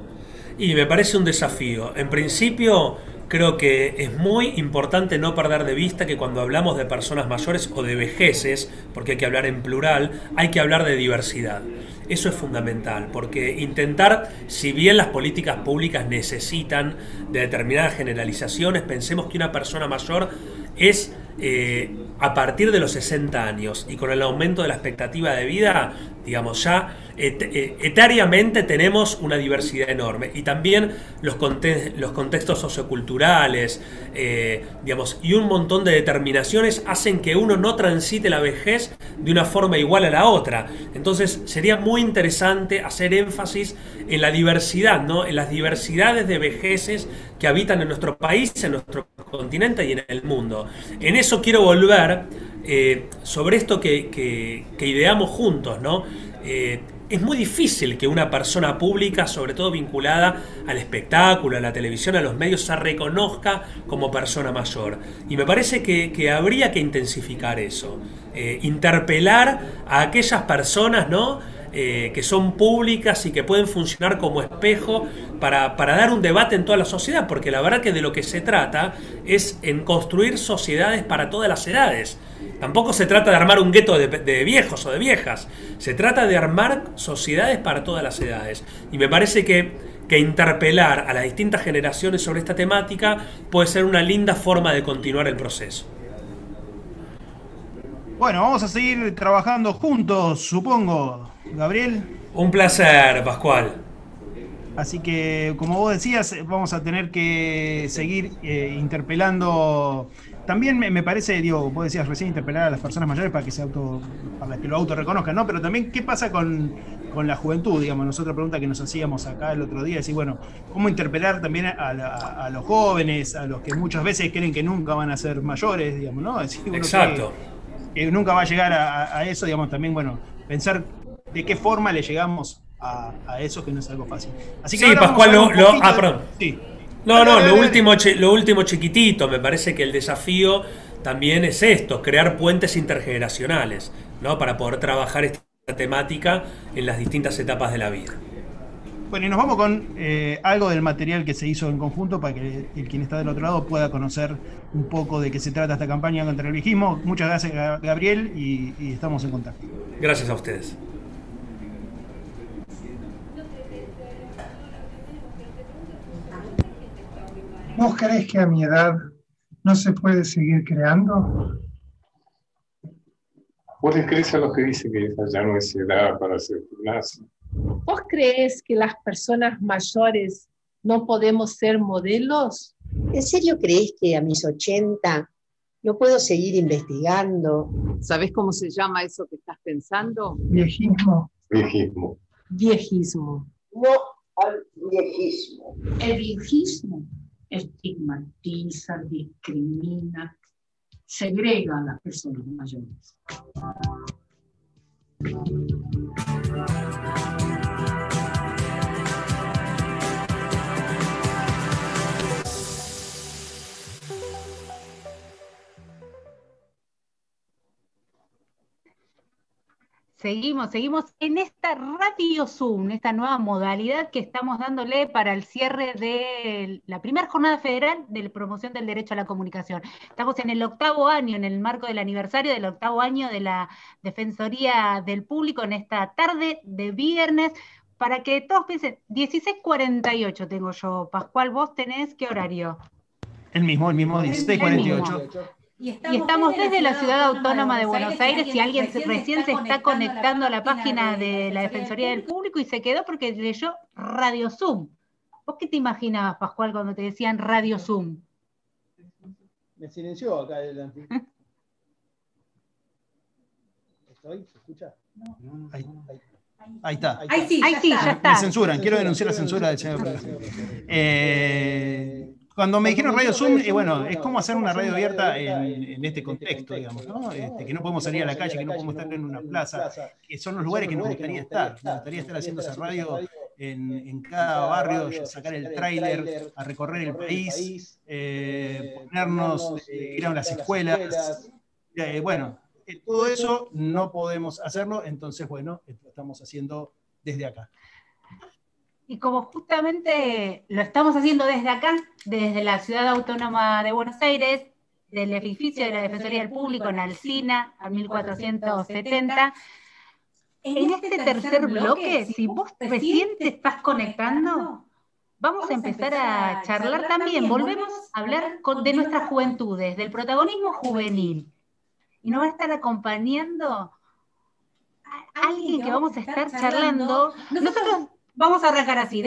Y me parece un desafío. En principio, creo que es muy importante no perder de vista que cuando hablamos de personas mayores o de vejeces, porque hay que hablar en plural, hay que hablar de diversidad. Eso es fundamental, porque intentar, si bien las políticas públicas necesitan de determinadas generalizaciones, pensemos que una persona mayor es a partir de los 60 años y con el aumento de la expectativa de vida, digamos, ya etariamente tenemos una diversidad enorme, y también los contextos socioculturales, digamos, y un montón de determinaciones hacen que uno no transite la vejez de una forma igual a la otra. Entonces sería muy interesante hacer énfasis en la diversidad, ¿no? En las diversidades de vejeces que habitan en nuestro país, en nuestro continente y en el mundo. En eso quiero volver sobre esto que ideamos juntos, ¿no? Es muy difícil que una persona pública, sobre todo vinculada al espectáculo, a la televisión, a los medios, se reconozca como persona mayor. Y me parece que habría que intensificar eso, interpelar a aquellas personas, ¿no? Que son públicas y que pueden funcionar como espejo para dar un debate en toda la sociedad, porque la verdad que de lo que se trata es en construir sociedades para todas las edades. Tampoco se trata de armar un gueto de viejos o de viejas, se trata de armar sociedades para todas las edades. Y me parece que interpelar a las distintas generaciones sobre esta temática puede ser una linda forma de continuar el proceso. Bueno, vamos a seguir trabajando juntos, supongo, Gabriel. Un placer, Pascual. Así que, como vos decías, vamos a tener que seguir interpelando. También me parece, digo, vos decías recién, interpelar a las personas mayores para que lo autorreconozcan, ¿no? Pero también, ¿qué pasa con con la juventud, digamos. Nosotros pregunta que nos hacíamos acá el otro día, decir, bueno, ¿cómo interpelar también a los jóvenes, a los que muchas veces creen que nunca van a ser mayores, digamos, ¿no? Es decir, Exacto. Que nunca va a llegar a eso, digamos, también, bueno, pensar de qué forma le llegamos a eso, que no es algo fácil. Así que sí, Pascual, perdón. Sí. Lo último chiquitito, me parece que el desafío también es esto, crear puentes intergeneracionales, ¿no? Para poder trabajar esta temática en las distintas etapas de la vida. Bueno, y nos vamos con algo del material que se hizo en conjunto para que quien está del otro lado pueda conocer un poco de qué se trata esta campaña contra el viejismo. Muchas gracias, Gabriel, y estamos en contacto. Gracias a ustedes. ¿Vos creés que a mi edad no se puede seguir creando? ¿Vos les crees a los que dicen que ya no es edad para hacer gimnasia? ¿Vos creés que las personas mayores no podemos ser modelos? ¿En serio creés que a mis 80 no puedo seguir investigando? ¿Sabés cómo se llama eso que estás pensando? Viejismo. Viejismo. Viejismo. No al viejismo. El viejismo estigmatiza, discrimina, segrega a las personas mayores. Seguimos en esta Radio Zoom, esta nueva modalidad que estamos dándole para el cierre de la primera jornada federal de promoción del derecho a la comunicación. Estamos en el 8º año, en el marco del aniversario del 8º año de la Defensoría del Público, en esta tarde de viernes, para que todos piensen, 16:48 tengo yo. Pascual, ¿vos tenés qué horario? El mismo, 16:48. Y estamos desde la Ciudad Autónoma de Buenos Aires. Si alguien recién se está conectando a la página de la Defensoría del Público y se quedó porque leyó Radio Zoom. ¿Vos qué te imaginabas, Pascual, cuando te decían Radio Zoom? Me silenció acá adelante. ¿Estoy? ¿Se escucha? No. Ahí está. Ahí sí, ya está. Me censuran, quiero denunciar la censura del señor. Cuando me dijeron Radio Zoom, bueno, es como hacer una radio abierta en este contexto, digamos, ¿no? Que no podemos salir a la calle, que no podemos estar en una plaza, que son los lugares que nos gustaría estar. Nos gustaría estar haciendo esa radio en cada barrio, sacar el tráiler, a recorrer el país, ponernos, ir a las escuelas. Bueno, todo eso no podemos hacerlo, entonces, bueno, lo estamos haciendo desde acá. Y como justamente lo estamos haciendo desde acá, desde la Ciudad Autónoma de Buenos Aires, del edificio de la Defensoría del Público en Alsina, a 1470, en este tercer bloque, si vos recién te estás conectando, vamos a empezar a charlar también, volvemos a hablar de nuestras juventudes, del protagonismo juvenil. Y nos va a estar acompañando alguien que vamos a estar charlando. Nosotros vamos a arrancar así,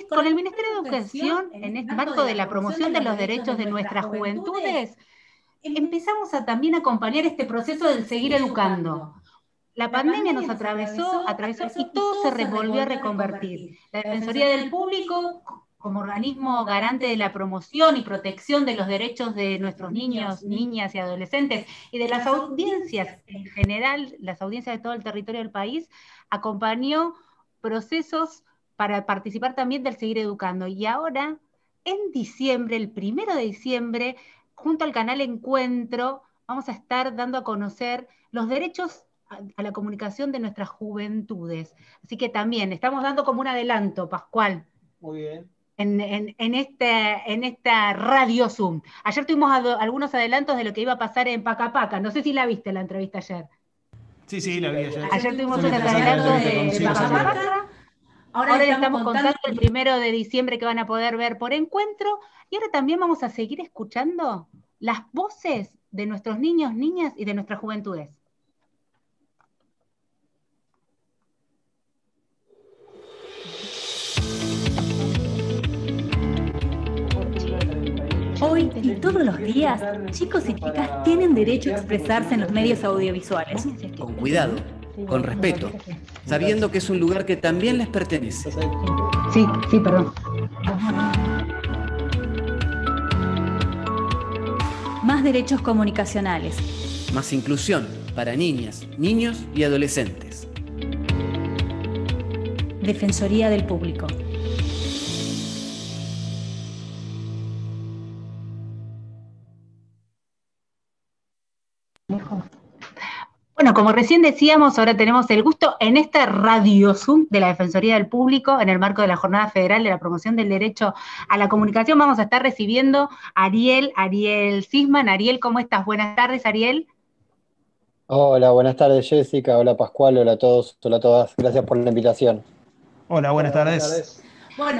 con el Ministerio de Educación, en este marco de la promoción de los derechos de nuestras juventudes, empezamos a también acompañar este proceso del seguir educando. La pandemia nos atravesó y todo se volvió a reconvertir. La Defensoría del Público, como organismo garante de la promoción y protección de los derechos de nuestros niños, niñas y adolescentes, y de las audiencias en general, las audiencias de todo el territorio del país, acompañó procesos para participar también del seguir educando. Y ahora, en diciembre, el 1 de diciembre, junto al canal Encuentro, vamos a estar dando a conocer los derechos a la comunicación de nuestras juventudes. Así que también estamos dando como un adelanto, Pascual. Muy bien. En esta Radio Zoom. Ayer tuvimos algunos adelantos de lo que iba a pasar en Pacapaca. No sé si la viste la entrevista ayer. Sí, la vi ayer. Ayer tuvimos unos adelantos de Pacapaca. Ahora les estamos contando el 1 de diciembre que van a poder ver por Encuentro. Y ahora también vamos a seguir escuchando las voces de nuestros niños, niñas y de nuestras juventudes. Hoy y todos los días, chicos y chicas tienen derecho a expresarse en los medios audiovisuales. Con cuidado, con respeto, sabiendo que es un lugar que también les pertenece. Sí, perdón. Más derechos comunicacionales. Más inclusión para niñas, niños y adolescentes. Defensoría del Público. Bueno, como recién decíamos, ahora tenemos el gusto en esta Radio Zoom de la Defensoría del Público, en el marco de la Jornada Federal de la Promoción del Derecho a la Comunicación, vamos a estar recibiendo a Ariel Sisman. Ariel, ¿cómo estás? Buenas tardes, Ariel. Hola, buenas tardes, Jessica. Hola, Pascual. Hola a todos. Hola a todas. Gracias por la invitación. Hola, buenas tardes.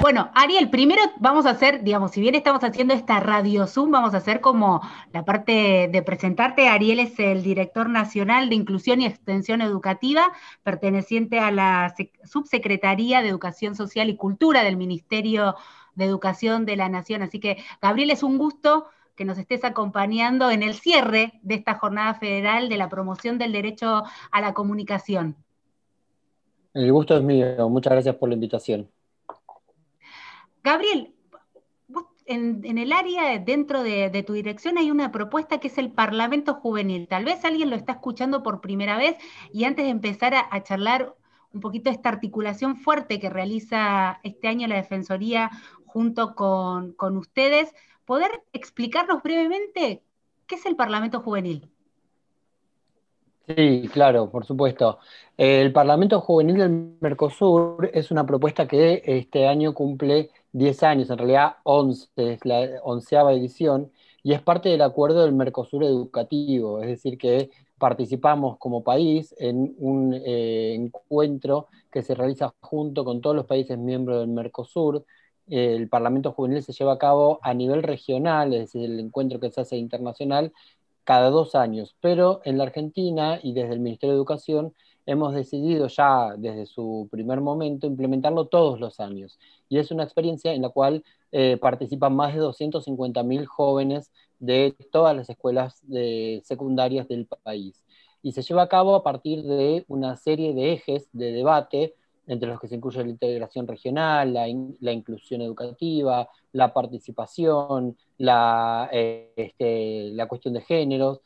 Bueno, Ariel, primero vamos a hacer, digamos, si bien estamos haciendo esta Radio Zoom, vamos a hacer como la parte de presentarte. Ariel es el director nacional de Inclusión y Extensión Educativa, perteneciente a la Subsecretaría de Educación Social y Cultura del Ministerio de Educación de la Nación. Así que, Gabriel, es un gusto que nos estés acompañando en el cierre de esta Jornada Federal de la Promoción del Derecho a la Comunicación. El gusto es mío. Muchas gracias por la invitación. Gabriel, vos en el área, dentro de tu dirección, hay una propuesta que es el Parlamento Juvenil. Tal vez alguien lo está escuchando por primera vez, y antes de empezar a charlar un poquito de esta articulación fuerte que realiza este año la Defensoría junto con ustedes, ¿poder explicarnos brevemente qué es el Parlamento Juvenil? Sí, claro, por supuesto. El Parlamento Juvenil del Mercosur es una propuesta que este año cumple 10 años, en realidad 11, es la 11ª edición, y es parte del acuerdo del Mercosur educativo, es decir, que participamos como país en un encuentro que se realiza junto con todos los países miembros del Mercosur. El Parlamento Juvenil se lleva a cabo a nivel regional, es decir, el encuentro que se hace internacional, cada 2 años, pero en la Argentina y desde el Ministerio de Educación hemos decidido ya desde su primer momento implementarlo todos los años, y es una experiencia en la cual participan más de 250.000 jóvenes de todas las escuelas secundarias del país, y se lleva a cabo a partir de una serie de ejes de debate, entre los que se incluye la integración regional, la inclusión educativa, la participación, la cuestión de géneros.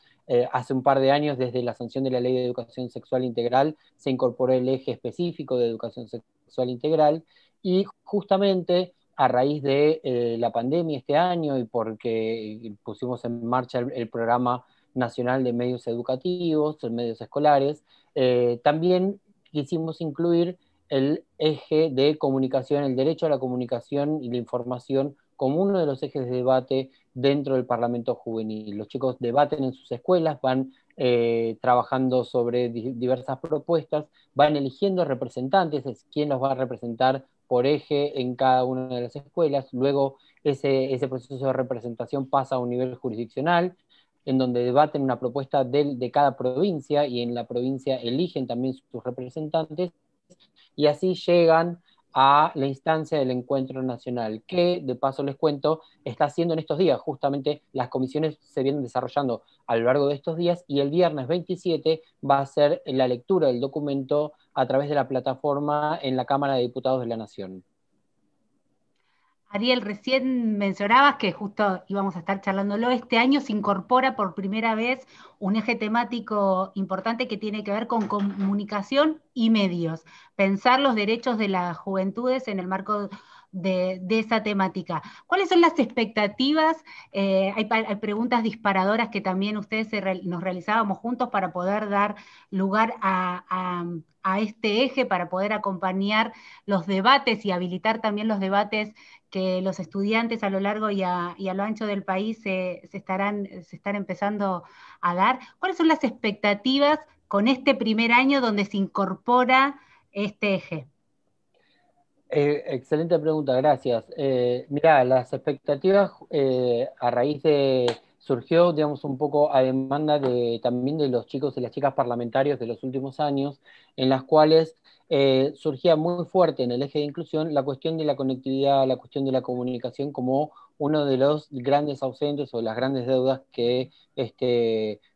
Hace un par de años, desde la sanción de la Ley de Educación Sexual Integral, se incorporó el eje específico de educación sexual integral, y justamente a raíz de la pandemia este año, y porque pusimos en marcha el Programa Nacional de Medios Educativos, medios escolares, también quisimos incluir el eje de comunicación, el derecho a la comunicación y la información como uno de los ejes de debate dentro del Parlamento Juvenil. Los chicos debaten en sus escuelas, van trabajando sobre diversas propuestas, van eligiendo representantes, es quién los va a representar por eje en cada una de las escuelas. Luego ese proceso de representación pasa a un nivel jurisdiccional, en donde debaten una propuesta de cada provincia, y en la provincia eligen también sus representantes, y así llegan a la instancia del encuentro nacional, que, de paso les cuento, está haciendo en estos días. Justamente las comisiones se vienen desarrollando a lo largo de estos días, y el viernes 27 va a ser la lectura del documento a través de la plataforma en la Cámara de Diputados de la Nación. Ariel, recién mencionabas que justo íbamos a estar charlándolo. Este año se incorpora por primera vez un eje temático importante que tiene que ver con comunicación y medios. Pensar los derechos de las juventudes en el marco de esa temática. ¿Cuáles son las expectativas? Hay preguntas disparadoras que también ustedes nos realizábamos juntos para poder dar lugar a este eje, para poder acompañar los debates y habilitar también los debates que los estudiantes a lo largo y a lo ancho del país se están empezando a dar. ¿Cuáles son las expectativas con este primer año donde se incorpora este eje? Excelente pregunta, gracias. Mirá, las expectativas a raíz surgió, digamos, un poco a demanda también de los chicos y las chicas parlamentarios de los últimos años, en las cuales surgía muy fuerte en el eje de inclusión la cuestión de la conectividad, la cuestión de la comunicación como uno de los grandes ausentes o las grandes deudas que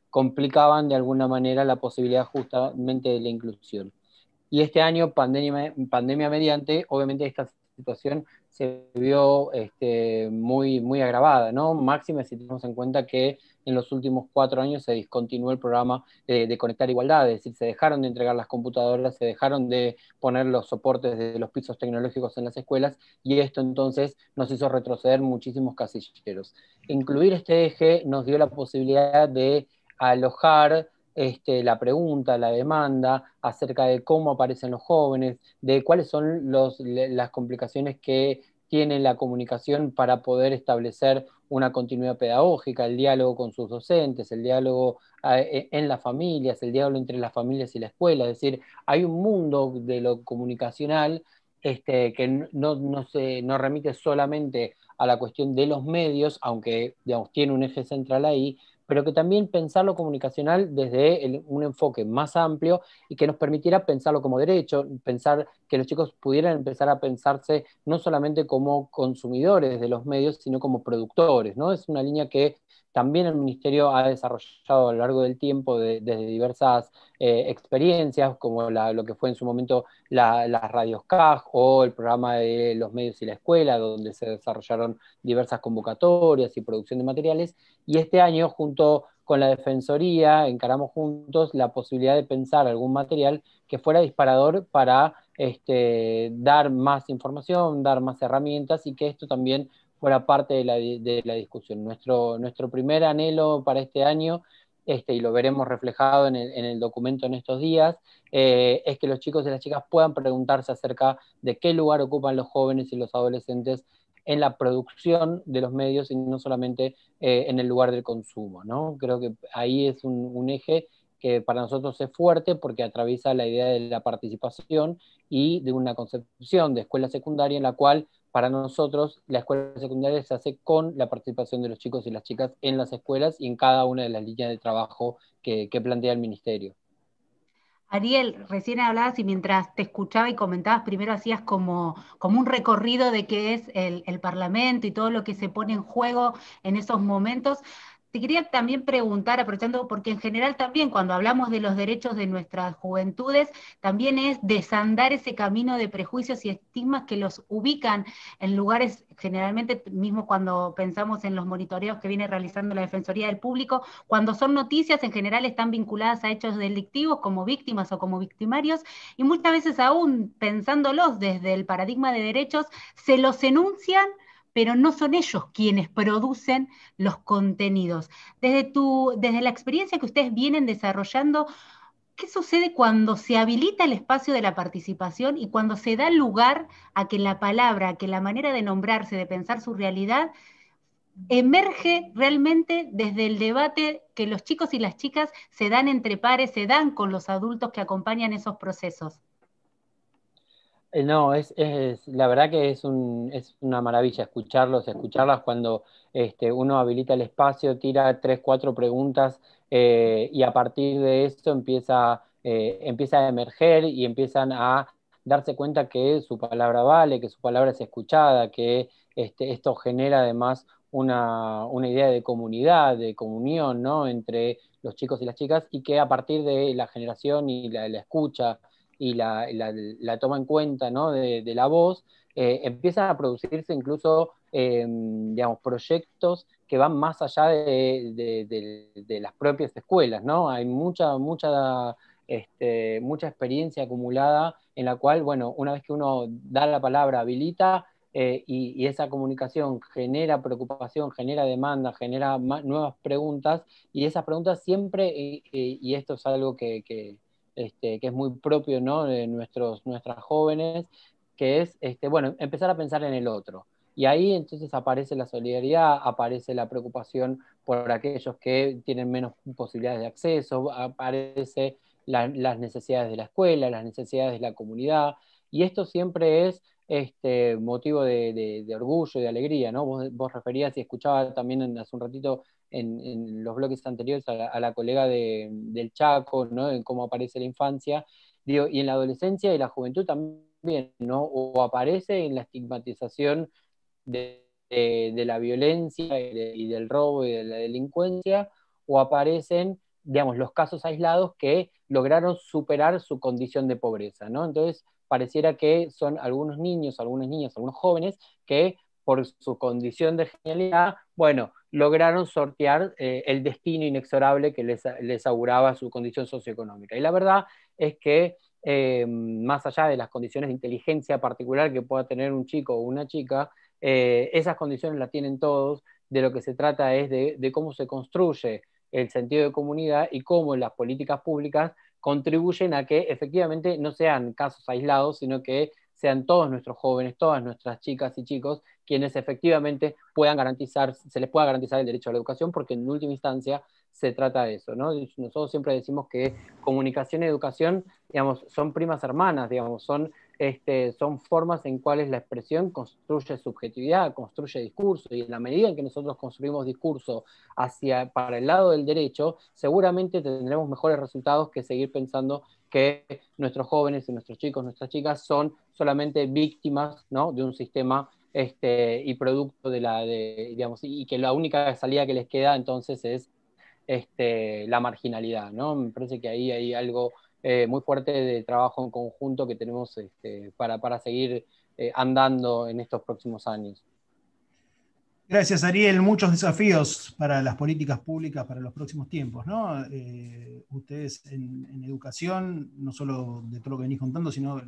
complicaban de alguna manera la posibilidad justamente de la inclusión. y este año, pandemia mediante, obviamente esta situación se vio muy agravada, ¿no? Máxime si tenemos en cuenta que en los últimos 4 años se discontinuó el programa de Conectar Igualdad, es decir, se dejaron de entregar las computadoras, se dejaron de poner los soportes de los pisos tecnológicos en las escuelas, y esto entonces nos hizo retroceder muchísimos casilleros. Incluir este eje nos dio la posibilidad de alojar la pregunta, la demanda acerca de cómo aparecen los jóvenes, de cuáles son las complicaciones que tiene la comunicación para poder establecer una continuidad pedagógica, el diálogo con sus docentes, el diálogo en las familias, el diálogo entre las familias y la escuela. Es decir, hay un mundo de lo comunicacional que no remite solamente a la cuestión de los medios, aunque digamos, tiene un eje central ahí, pero que también pensar lo comunicacional desde un enfoque más amplio y que nos permitiera pensarlo como derecho, pensar que los chicos pudieran empezar a pensarse no solamente como consumidores de los medios, sino como productores, ¿no? Es una línea que también el Ministerio ha desarrollado a lo largo del tiempo desde diversas experiencias, como lo que fue en su momento las radios CAG o el programa de los medios y la escuela, donde se desarrollaron diversas convocatorias y producción de materiales, y este año, junto con la Defensoría, encaramos juntos la posibilidad de pensar algún material que fuera disparador para dar más información, dar más herramientas, y que esto también fuera parte de la discusión. Nuestro primer anhelo para este año, y lo veremos reflejado en el documento en estos días, es que los chicos y las chicas puedan preguntarse acerca de qué lugar ocupan los jóvenes y los adolescentes en la producción de los medios y no solamente en el lugar del consumo, ¿no? Creo que ahí es un eje que para nosotros es fuerte porque atraviesa la idea de la participación y de una concepción de escuela secundaria en la cual para nosotros la escuela secundaria se hace con la participación de los chicos y las chicas en las escuelas y en cada una de las líneas de trabajo que plantea el Ministerio. Ariel, recién hablabas y mientras te escuchaba y comentabas, primero hacías como un recorrido de qué es el Parlamento y todo lo que se pone en juego en esos momentos. Te quería también preguntar, aprovechando, porque en general también cuando hablamos de los derechos de nuestras juventudes, también es desandar ese camino de prejuicios y estigmas que los ubican en lugares, generalmente, mismo cuando pensamos en los monitoreos que viene realizando la Defensoría del Público, cuando son noticias, en general están vinculadas a hechos delictivos como víctimas o como victimarios, y muchas veces aún pensándolos desde el paradigma de derechos, se los enuncian, pero no son ellos quienes producen los contenidos. Desde la experiencia que ustedes vienen desarrollando, ¿qué sucede cuando se habilita el espacio de la participación y cuando se da lugar a que la palabra, a que la manera de nombrarse, de pensar su realidad, emerge realmente desde el debate que los chicos y las chicas se dan entre pares, se dan con los adultos que acompañan esos procesos? No, la verdad que es una maravilla escucharlas cuando uno habilita el espacio, tira 3, 4 preguntas y a partir de eso empieza a emerger y empiezan a darse cuenta que su palabra vale, que su palabra es escuchada, que esto genera además una idea de comunidad, de comunión, ¿no? Entre los chicos y las chicas, y que a partir de la generación y la escucha y la toma en cuenta, ¿no? de la voz, empiezan a producirse incluso, digamos, proyectos que van más allá de las propias escuelas, ¿no? Hay mucha experiencia acumulada en la cual, bueno, una vez que uno da la palabra, habilita, y esa comunicación genera preocupación, genera demanda, genera nuevas preguntas, y esas preguntas siempre, y esto es algo que es muy propio, ¿no? de nuestras jóvenes, que es bueno, empezar a pensar en el otro. Y ahí entonces aparece la solidaridad, aparece la preocupación por aquellos que tienen menos posibilidades de acceso, aparece las necesidades de la escuela, las necesidades de la comunidad, y esto siempre es motivo de orgullo y de alegría, ¿no? Vos referías y escuchaba también hace un ratito en los bloques anteriores a la colega del Chaco, ¿no? En cómo aparece la infancia, digo, y en la adolescencia y la juventud también, ¿no? O aparece en la estigmatización de la violencia y del robo y de la delincuencia, o aparecen digamos, los casos aislados que lograron superar su condición de pobreza, ¿no? Entonces, pareciera que son algunos niños, algunas niñas, algunos jóvenes que por su condición de genialidad, bueno, lograron sortear el destino inexorable que les auguraba su condición socioeconómica. Y la verdad es que más allá de las condiciones de inteligencia particular que pueda tener un chico o una chica, esas condiciones las tienen todos. De lo que se trata es de cómo se construye el sentido de comunidad y cómo las políticas públicas contribuyen a que efectivamente no sean casos aislados, sino que sean todos nuestros jóvenes, todas nuestras chicas y chicos, quienes efectivamente se les pueda garantizar el derecho a la educación, porque en última instancia se trata de eso, ¿no? Nosotros siempre decimos que comunicación y educación, digamos, son primas hermanas, digamos, son formas en cuales la expresión construye subjetividad, construye discurso, y en la medida en que nosotros construimos discurso para el lado del derecho, seguramente tendremos mejores resultados que seguir pensando que nuestros jóvenes y nuestros chicos, nuestras chicas son solamente víctimas, ¿no?, de un sistema y producto digamos, y que la única salida que les queda entonces es la marginalidad, ¿no? Me parece que ahí hay algo muy fuerte de trabajo en conjunto que tenemos para seguir andando en estos próximos años. Gracias, Ariel. Muchos desafíos para las políticas públicas para los próximos tiempos, ¿no? Ustedes en educación, no solo de todo lo que venís contando, sino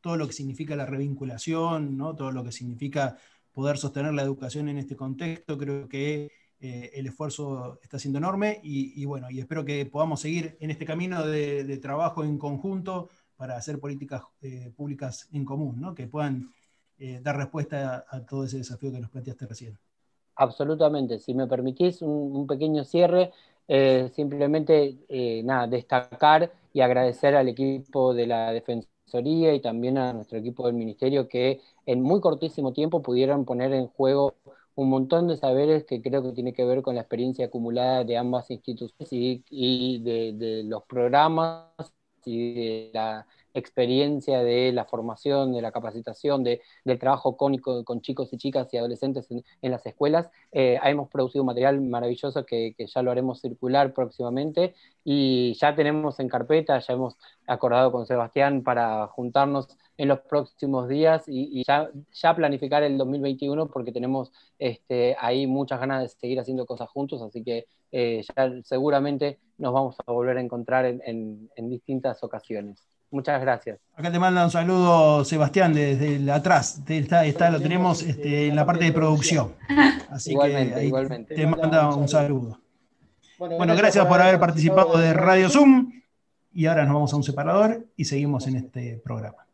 todo lo que significa la revinculación, ¿no? Todo lo que significa poder sostener la educación en este contexto, creo que el esfuerzo está siendo enorme y bueno, y espero que podamos seguir en este camino de trabajo en conjunto para hacer políticas públicas en común, ¿no?, que puedan dar respuesta a todo ese desafío que nos planteaste recién. Absolutamente. Si me permitís un pequeño cierre, simplemente destacar y agradecer al equipo de la Defensoría y también a nuestro equipo del Ministerio que en muy cortísimo tiempo pudieron poner en juego un montón de saberes que creo que tiene que ver con la experiencia acumulada de ambas instituciones y de los programas y de la experiencia de la formación, de la capacitación, del trabajo con chicos y chicas y adolescentes en las escuelas. Hemos producido un material maravilloso que ya lo haremos circular próximamente y ya tenemos en carpeta, ya hemos acordado con Sebastián para juntarnos en los próximos días y ya planificar el 2021 porque tenemos ahí muchas ganas de seguir haciendo cosas juntos, así que ya seguramente nos vamos a volver a encontrar en distintas ocasiones. Muchas gracias. Acá te manda un saludo Sebastián desde atrás, lo tenemos en la parte de producción. Así igualmente. Te manda un saludo. Bueno, gracias por haber participado de Radio Zoom y ahora nos vamos a un separador y seguimos en este programa.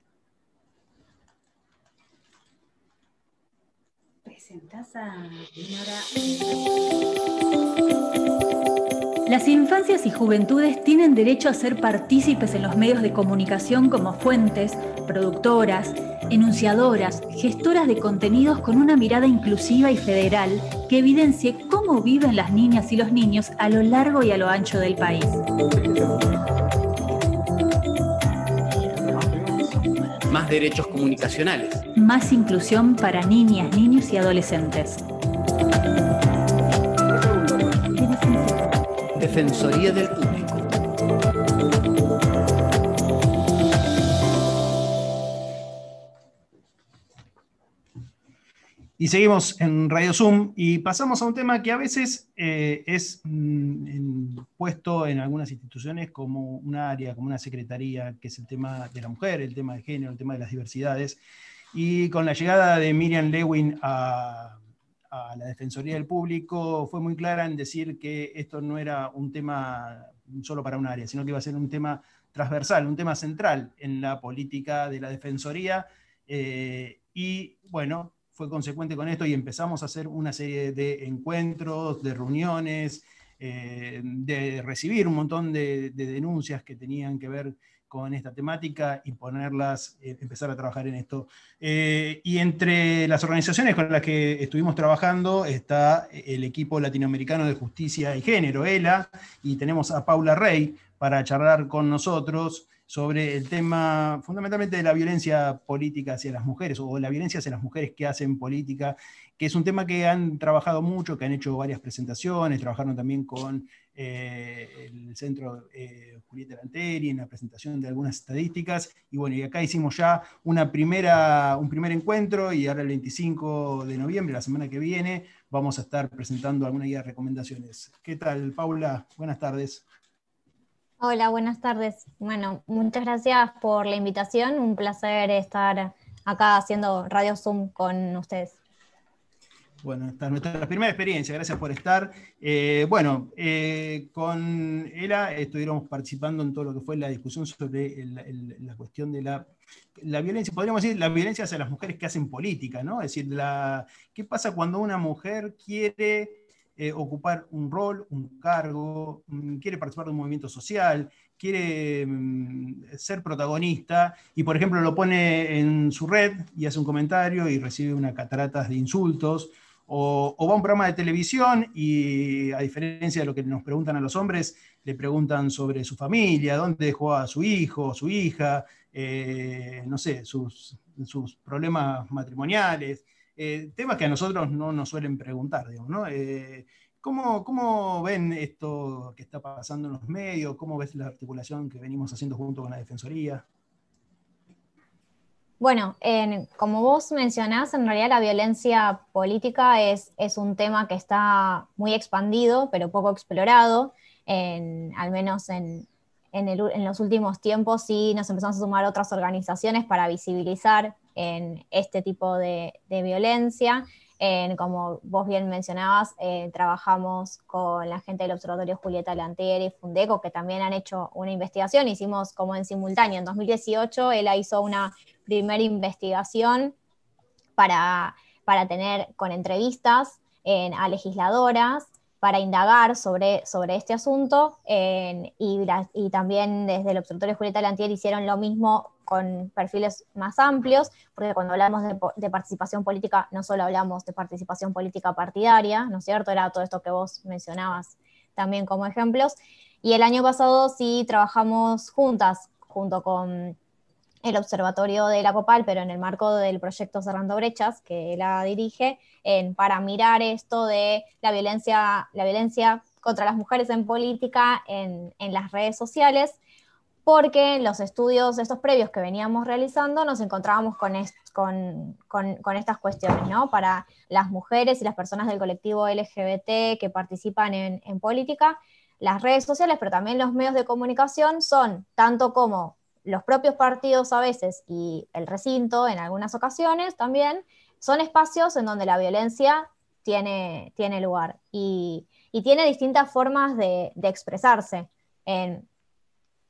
¿Presentás a Las infancias y juventudes tienen derecho a ser partícipes en los medios de comunicación como fuentes, productoras, enunciadoras, gestoras de contenidos con una mirada inclusiva y federal que evidencie cómo viven las niñas y los niños a lo largo y a lo ancho del país. Más derechos comunicacionales. Más inclusión para niñas, niños y adolescentes. Defensoría del Público. Y seguimos en Radio Zoom y pasamos a un tema que a veces es puesto en algunas instituciones como un área, como una secretaría, que es el tema de la mujer, el tema de género, el tema de las diversidades. Y con la llegada de Miriam Lewin a la Defensoría del Público fue muy clara en decir que esto no era un tema solo para un área, sino que iba a ser un tema transversal, un tema central en la política de la Defensoría. Y bueno, fue consecuente con esto y empezamos a hacer una serie de encuentros, de reuniones, de recibir un montón de denuncias que tenían que ver con esta temática y ponerlas, empezar a trabajar en esto. Y entre las organizaciones con las que estuvimos trabajando está el equipo latinoamericano de justicia y género, ELA, y tenemos a Paula Rey para charlar con nosotros sobre el tema fundamentalmente de la violencia política hacia las mujeres, o la violencia hacia las mujeres que hacen política, que es un tema que han trabajado mucho, que han hecho varias presentaciones, trabajaron también con el centro Julieta Lanteri, en la presentación de algunas estadísticas, y bueno, y acá hicimos ya un primer encuentro, y ahora el 25 de noviembre, la semana que viene, vamos a estar presentando algunas guías de recomendaciones. ¿Qué tal, Paula? Buenas tardes. Hola, buenas tardes. Bueno, muchas gracias por la invitación, un placer estar acá haciendo Radio Zoom con ustedes. Bueno, esta es nuestra primera experiencia, gracias por estar. Con Ela estuvimos participando en todo lo que fue la discusión sobre la cuestión de la violencia, podríamos decir, la violencia hacia las mujeres que hacen política, ¿no? Es decir, ¿qué pasa cuando una mujer quiere ocupar un rol, un cargo, quiere participar de un movimiento social, quiere ser protagonista, y por ejemplo lo pone en su red y hace un comentario y recibe una catarata de insultos? O va a un programa de televisión y, a diferencia de lo que nos preguntan a los hombres, le preguntan sobre su familia, dónde dejó a su hijo, su hija, no sé, sus problemas matrimoniales, temas que a nosotros no nos suelen preguntar, digamos, ¿no? ¿Cómo ven esto que está pasando en los medios? ¿Cómo ves la articulación que venimos haciendo junto con la Defensoría? Bueno, como vos mencionás, en realidad la violencia política es un tema que está muy expandido, pero poco explorado, al menos en los últimos tiempos sí nos empezamos a sumar otras organizaciones para visibilizar este tipo de violencia. Como vos bien mencionabas, trabajamos con la gente del Observatorio Julieta Lanteri y Fundeco, que también han hecho una investigación, hicimos como en simultáneo. En 2018 ella hizo una primera investigación para tener con entrevistas a legisladoras, para indagar sobre este asunto, y también desde el Observatorio Julieta Lanteri hicieron lo mismo con perfiles más amplios, porque cuando hablamos de participación política, no solo hablamos de participación política partidaria, ¿no es cierto? Era todo esto que vos mencionabas también como ejemplos. Y el año pasado sí trabajamos juntas, junto con el Observatorio de la COPAL, pero en el marco del proyecto Cerrando Brechas, que la dirige, para mirar esto de la violencia contra las mujeres en política en las redes sociales, porque en los estudios estos previos que veníamos realizando nos encontrábamos con estas cuestiones, ¿no? Para las mujeres y las personas del colectivo LGBT que participan en política, las redes sociales, pero también los medios de comunicación son, tanto como los propios partidos a veces y el recinto en algunas ocasiones también, son espacios en donde la violencia tiene lugar y tiene distintas formas de expresarse.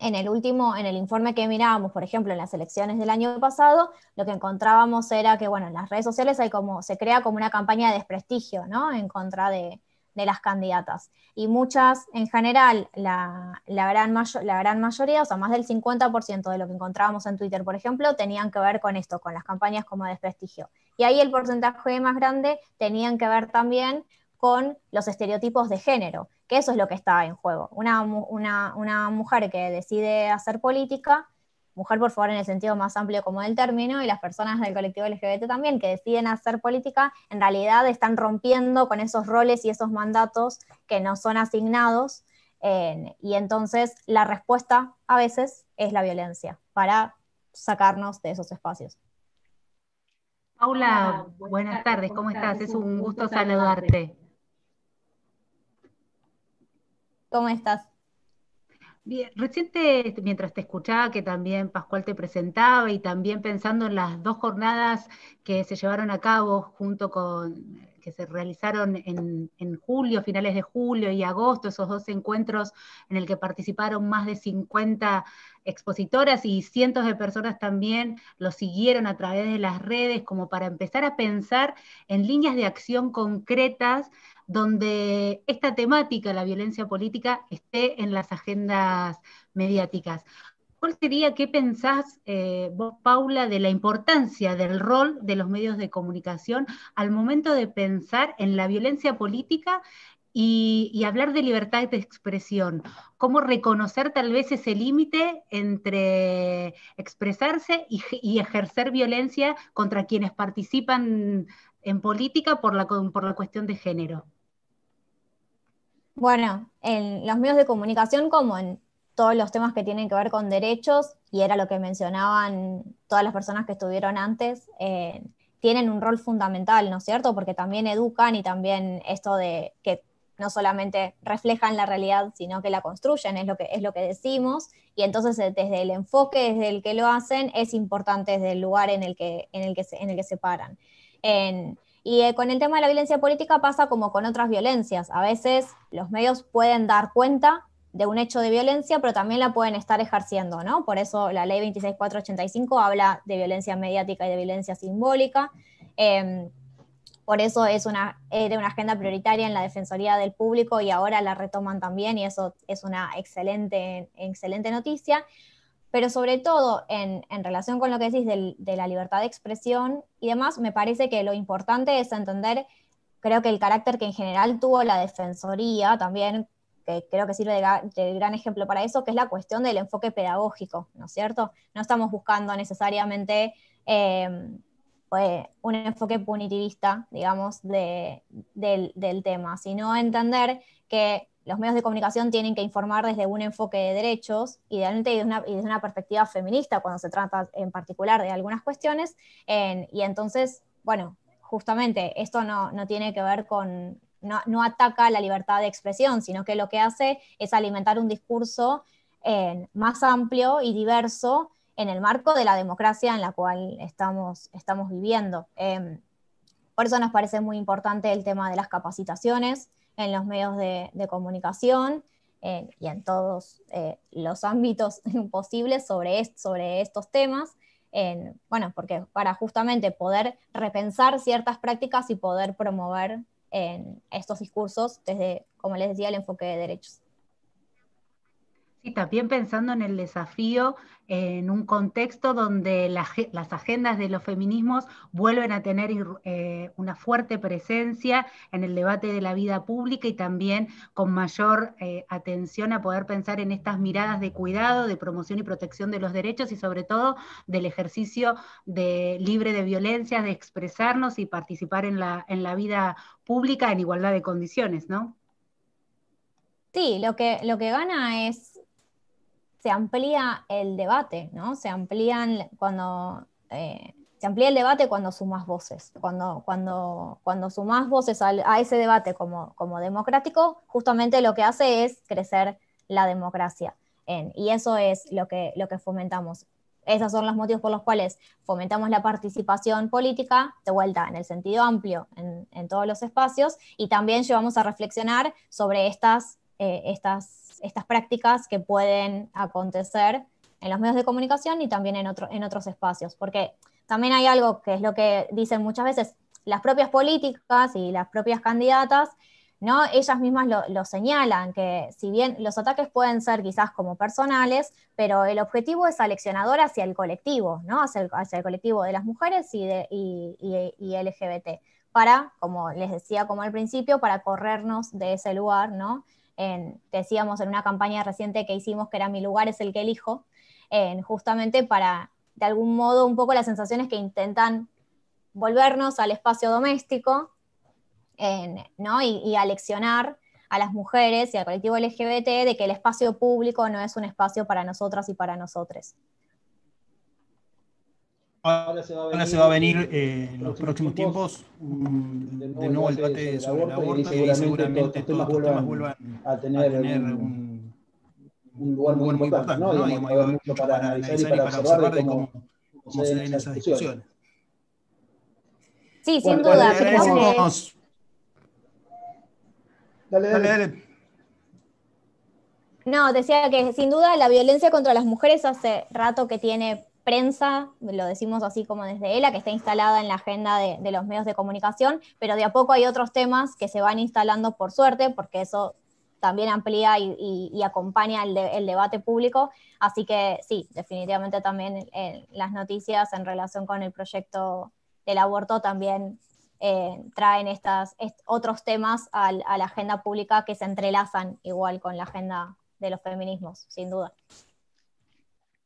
En el informe que mirábamos, por ejemplo, en las elecciones del año pasado, lo que encontrábamos era que, bueno, en las redes sociales se crea como una campaña de desprestigio, ¿no? En contra de las candidatas. Y muchas, en general, la gran mayoría, o sea, más del 50% de lo que encontrábamos en Twitter, por ejemplo, tenían que ver con esto, con las campañas como de desprestigio. Y ahí el porcentaje más grande tenían que ver también con los estereotipos de género, que eso es lo que está en juego. Una mujer que decide hacer política, mujer por favor en el sentido más amplio como del término, y las personas del colectivo LGBT también, que deciden hacer política, en realidad están rompiendo con esos roles y esos mandatos que nos son asignados, y entonces la respuesta a veces es la violencia, para sacarnos de esos espacios. Paula, buenas tardes, ¿cómo estás? Es un gusto saludarte. ¿Cómo estás? Bien, recién mientras te escuchaba, que también Pascual te presentaba, y también pensando en las dos jornadas que se llevaron a cabo que se realizaron en julio, finales de julio y agosto, esos dos encuentros en el que participaron más de 50 expositoras y cientos de personas también lo siguieron a través de las redes, como para empezar a pensar en líneas de acción concretas donde esta temática, la violencia política, esté en las agendas mediáticas. ¿Cuál sería, qué pensás vos, Paula, de la importancia del rol de los medios de comunicación al momento de pensar en la violencia política y hablar de libertad de expresión? ¿Cómo reconocer tal vez ese límite entre expresarse y ejercer violencia contra quienes participan en política por la cuestión de género? Bueno, en los medios de comunicación, como en todos los temas que tienen que ver con derechos, y era lo que mencionaban todas las personas que estuvieron antes, tienen un rol fundamental, ¿no es cierto? Porque también educan y también esto de que no solamente reflejan la realidad, sino que la construyen, es lo que decimos, y entonces desde el enfoque, desde el que lo hacen, es importante desde el lugar en el que se paran. Y con el tema de la violencia política pasa como con otras violencias. A veces los medios pueden dar cuenta de un hecho de violencia, pero también la pueden estar ejerciendo, ¿no? Por eso la ley 26485 habla de violencia mediática y de violencia simbólica. Por eso era una agenda prioritaria en la Defensoría del Público y ahora la retoman también, y eso es una excelente noticia. Pero sobre todo en relación con lo que decís de la libertad de expresión y demás, me parece que lo importante es entender, creo que el carácter que en general tuvo la Defensoría también, que creo que sirve de gran ejemplo para eso, que es la cuestión del enfoque pedagógico, ¿no es cierto? No estamos buscando necesariamente un enfoque punitivista, digamos, del tema, sino entender que los medios de comunicación tienen que informar desde un enfoque de derechos, idealmente y desde una perspectiva feminista, cuando se trata en particular de algunas cuestiones, y entonces, bueno, justamente esto no tiene que ver con, no ataca la libertad de expresión, sino que lo que hace es alimentar un discurso más amplio y diverso en el marco de la democracia en la cual estamos viviendo. Por eso nos parece muy importante el tema de las capacitaciones en los medios de comunicación y en todos los ámbitos posibles sobre estos temas, bueno, porque para justamente poder repensar ciertas prácticas y poder promover estos discursos desde, como les decía, el enfoque de derechos. Sí, también pensando en el desafío en un contexto donde las agendas de los feminismos vuelven a tener una fuerte presencia en el debate de la vida pública y también con mayor atención a poder pensar en estas miradas de cuidado, de promoción y protección de los derechos y sobre todo del ejercicio libre de violencias, de expresarnos y participar en la vida pública en igualdad de condiciones, ¿no? Sí, lo que gana es se amplía el debate, ¿no? Se amplía el debate cuando sumás voces. Cuando sumás voces a ese debate como democrático, justamente lo que hace es crecer la democracia. Y eso es lo que fomentamos. Esos son los motivos por los cuales fomentamos la participación política, de vuelta, en el sentido amplio, en todos los espacios, y también llevamos a reflexionar sobre estas prácticas que pueden acontecer en los medios de comunicación y también en otros espacios, porque también hay algo que es lo que dicen muchas veces las propias políticas y las propias candidatas, ¿no? Ellas mismas lo señalan, que si bien los ataques pueden ser quizás como personales, pero el objetivo es aleccionador hacia el colectivo, ¿no? Hacia el colectivo de las mujeres y LGBT, para, como les decía como al principio, para corrernos de ese lugar, ¿no? Decíamos en una campaña reciente que hicimos que era Mi lugar es el que elijo, justamente para, de algún modo, un poco las sensaciones que intentan volvernos al espacio doméstico, ¿no? y aleccionar a las mujeres y al colectivo LGBT de que el espacio público no es un espacio para nosotras y para nosotres. Ahora se va a venir en los próximos tiempos de nuevo el debate sobre el aborto y seguramente todos estos temas vuelvan a tener un lugar muy importante, ¿no? Digamos, hay mucho para analizar y para observar de cómo se den esas discusiones. Sí, sin duda. Agradecemos. Dale. No, decía que sin duda la violencia contra las mujeres hace rato que tiene prensa, lo decimos así como desde ELA, que está instalada en la agenda de los medios de comunicación, pero de a poco hay otros temas que se van instalando por suerte, porque eso también amplía y acompaña el debate público, así que sí, definitivamente también las noticias en relación con el proyecto del aborto también traen otros temas a la agenda pública que se entrelazan igual con la agenda de los feminismos, sin duda.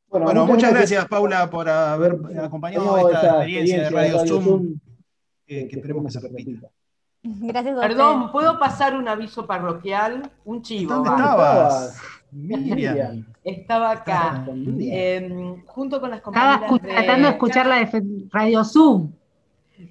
Bueno, muchas gracias, Paula, por haber acompañado esta experiencia de Radio Zoom, que esperemos que se repita. Gracias a Perdón, ustedes. ¿puedo pasar un aviso parroquial? Un chivo. ¿Dónde estabas? Miriam. Estaba acá, junto con las compañeras Estaba tratando de escuchar la de Radio Zoom.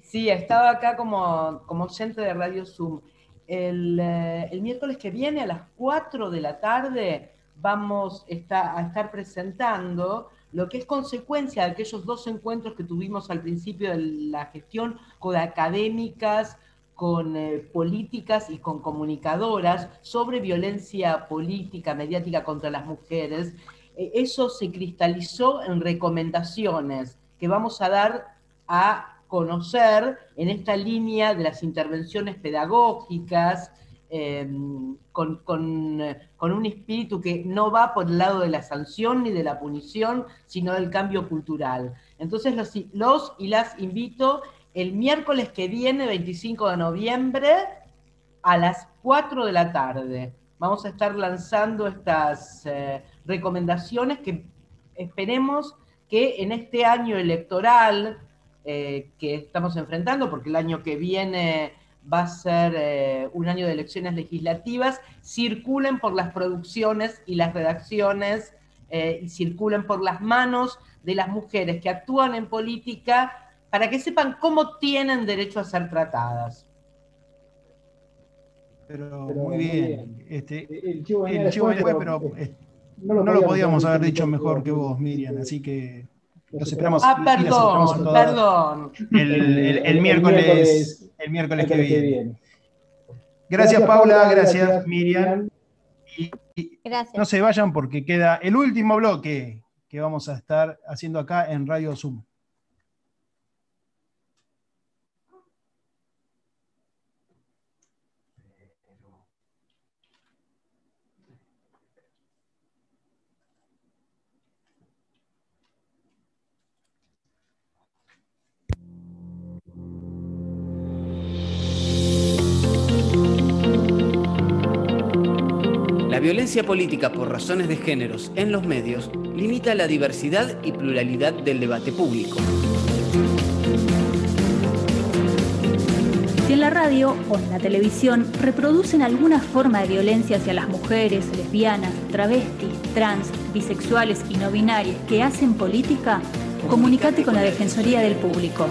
Sí, estaba acá como oyente de Radio Zoom. El miércoles que viene a las 4 de la tarde vamos a estar presentando lo que es consecuencia de aquellos 2 encuentros que tuvimos al principio de la gestión con académicas, con políticas y con comunicadoras sobre violencia política, mediática contra las mujeres. Eso se cristalizó en recomendaciones que vamos a dar a conocer en esta línea de las intervenciones pedagógicas, con un espíritu que no va por el lado de la sanción ni de la punición, sino del cambio cultural. Entonces los y las invito el miércoles que viene, 25 de noviembre, a las 4 de la tarde. Vamos a estar lanzando estas recomendaciones que esperemos que en este año electoral que estamos enfrentando, porque el año que viene va a ser un año de elecciones legislativas, circulen por las producciones y las redacciones y circulen por las manos de las mujeres que actúan en política para que sepan cómo tienen derecho a ser tratadas. Pero muy bien. El chivo después, pero no lo podíamos haber dicho mejor que vos, Miriam, así que los esperamos. Perdón. El miércoles que viene. Gracias, Paula, gracias, Miriam. Y Gracias. no se vayan porque queda el último bloque que vamos a estar haciendo acá en Radio Zoom. La violencia política por razones de géneros en los medios limita la diversidad y pluralidad del debate público. Si en la radio o en la televisión reproducen alguna forma de violencia hacia las mujeres, lesbianas, travestis, trans, bisexuales y no binarias que hacen política, comunícate con la Defensoría del Público.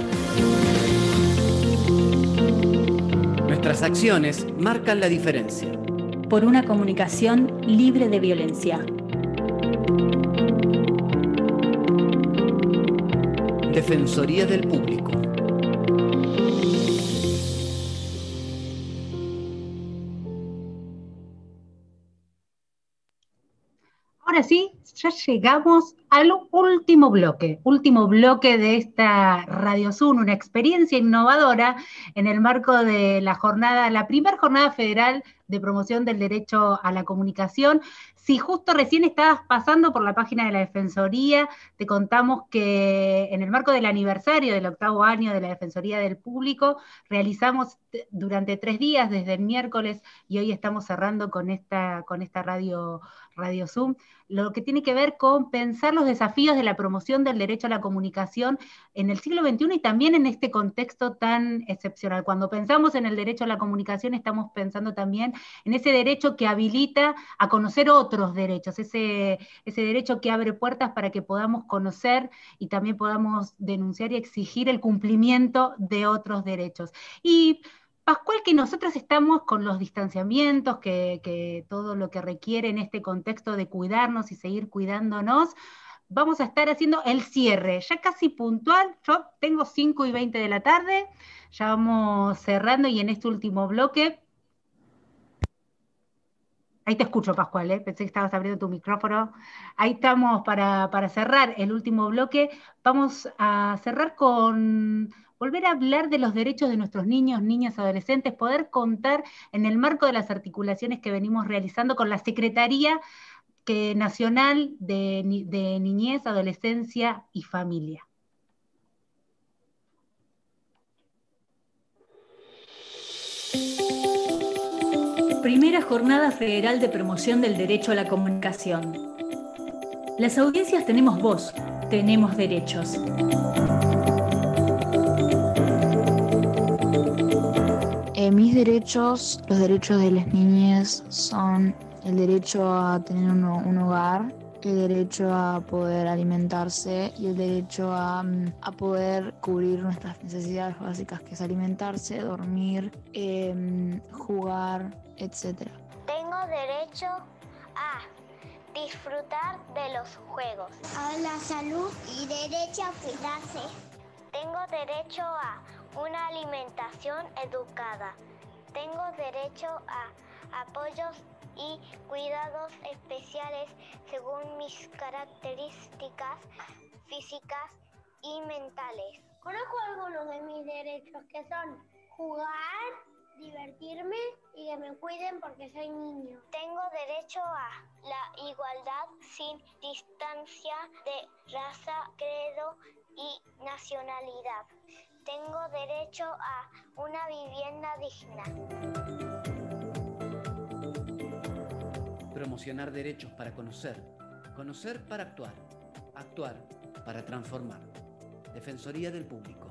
Nuestras acciones marcan la diferencia. Por una comunicación libre de violencia. Defensoría del Público. Ahora sí, ya llegamos al último bloque de esta Radio Zoom, una experiencia innovadora en el marco de la primera jornada federal de promoción del derecho a la comunicación. Si justo recién estabas pasando por la página de la Defensoría, te contamos que en el marco del aniversario del 8º año de la Defensoría del Público, realizamos durante 3 días, desde el miércoles, y hoy estamos cerrando con esta Radio Zoom, lo que tiene que ver con pensar los desafíos de la promoción del derecho a la comunicación en el siglo XXI y también en este contexto tan excepcional. Cuando pensamos en el derecho a la comunicación, estamos pensando también en ese derecho que habilita a conocer otros derechos, ese derecho que abre puertas para que podamos conocer y también podamos denunciar y exigir el cumplimiento de otros derechos. Y Pascual, que nosotros estamos con los distanciamientos, que todo lo que requiere en este contexto de cuidarnos y seguir cuidándonos, vamos a estar haciendo el cierre, ya casi puntual. Yo tengo 5:20 de la tarde, ya vamos cerrando, y en este último bloque, ahí te escucho, Pascual, pensé que estabas abriendo tu micrófono. Ahí estamos para cerrar el último bloque. Vamos a cerrar con volver a hablar de los derechos de nuestros niños, niñas, adolescentes, poder contar en el marco de las articulaciones que venimos realizando con la Secretaría Nacional de Niñez, Adolescencia y Familia. Primera Jornada Federal de Promoción del Derecho a la Comunicación. Las audiencias tenemos voz, tenemos derechos. Mis derechos, los derechos de las niñas son el derecho a tener un hogar, el derecho a poder alimentarse y el derecho a poder cubrir nuestras necesidades básicas, que es alimentarse, dormir, jugar, etc. Tengo derecho a disfrutar de los juegos, a la salud y derecho a cuidarse. Tengo derecho a una alimentación educada. Tengo derecho a apoyos y cuidados especiales según mis características físicas y mentales. Conozco algunos de mis derechos, que son jugar, divertirme y que me cuiden porque soy niño. Tengo derecho a la igualdad sin distancia de raza, credo y nacionalidad. Tengo derecho a una vivienda digna. Promocionar derechos para conocer, conocer para actuar, actuar para transformar. Defensoría del Público.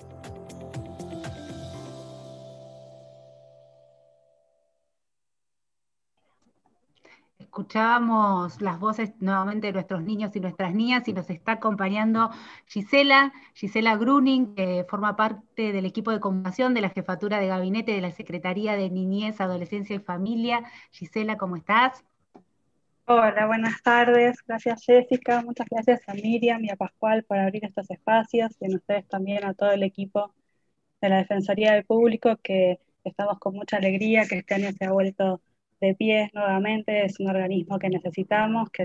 Escuchábamos las voces nuevamente de nuestros niños y nuestras niñas y nos está acompañando Gisela Gruning, que forma parte del equipo de comunicación de la Jefatura de Gabinete de la Secretaría de Niñez, Adolescencia y Familia. Gisela, ¿cómo estás? Hola, buenas tardes. Gracias, Jessica. Muchas gracias a Miriam y a Pascual por abrir estos espacios y a ustedes también, a todo el equipo de la Defensoría del Público, que estamos con mucha alegría, que este año se ha vuelto de pie nuevamente. Es un organismo que necesitamos, que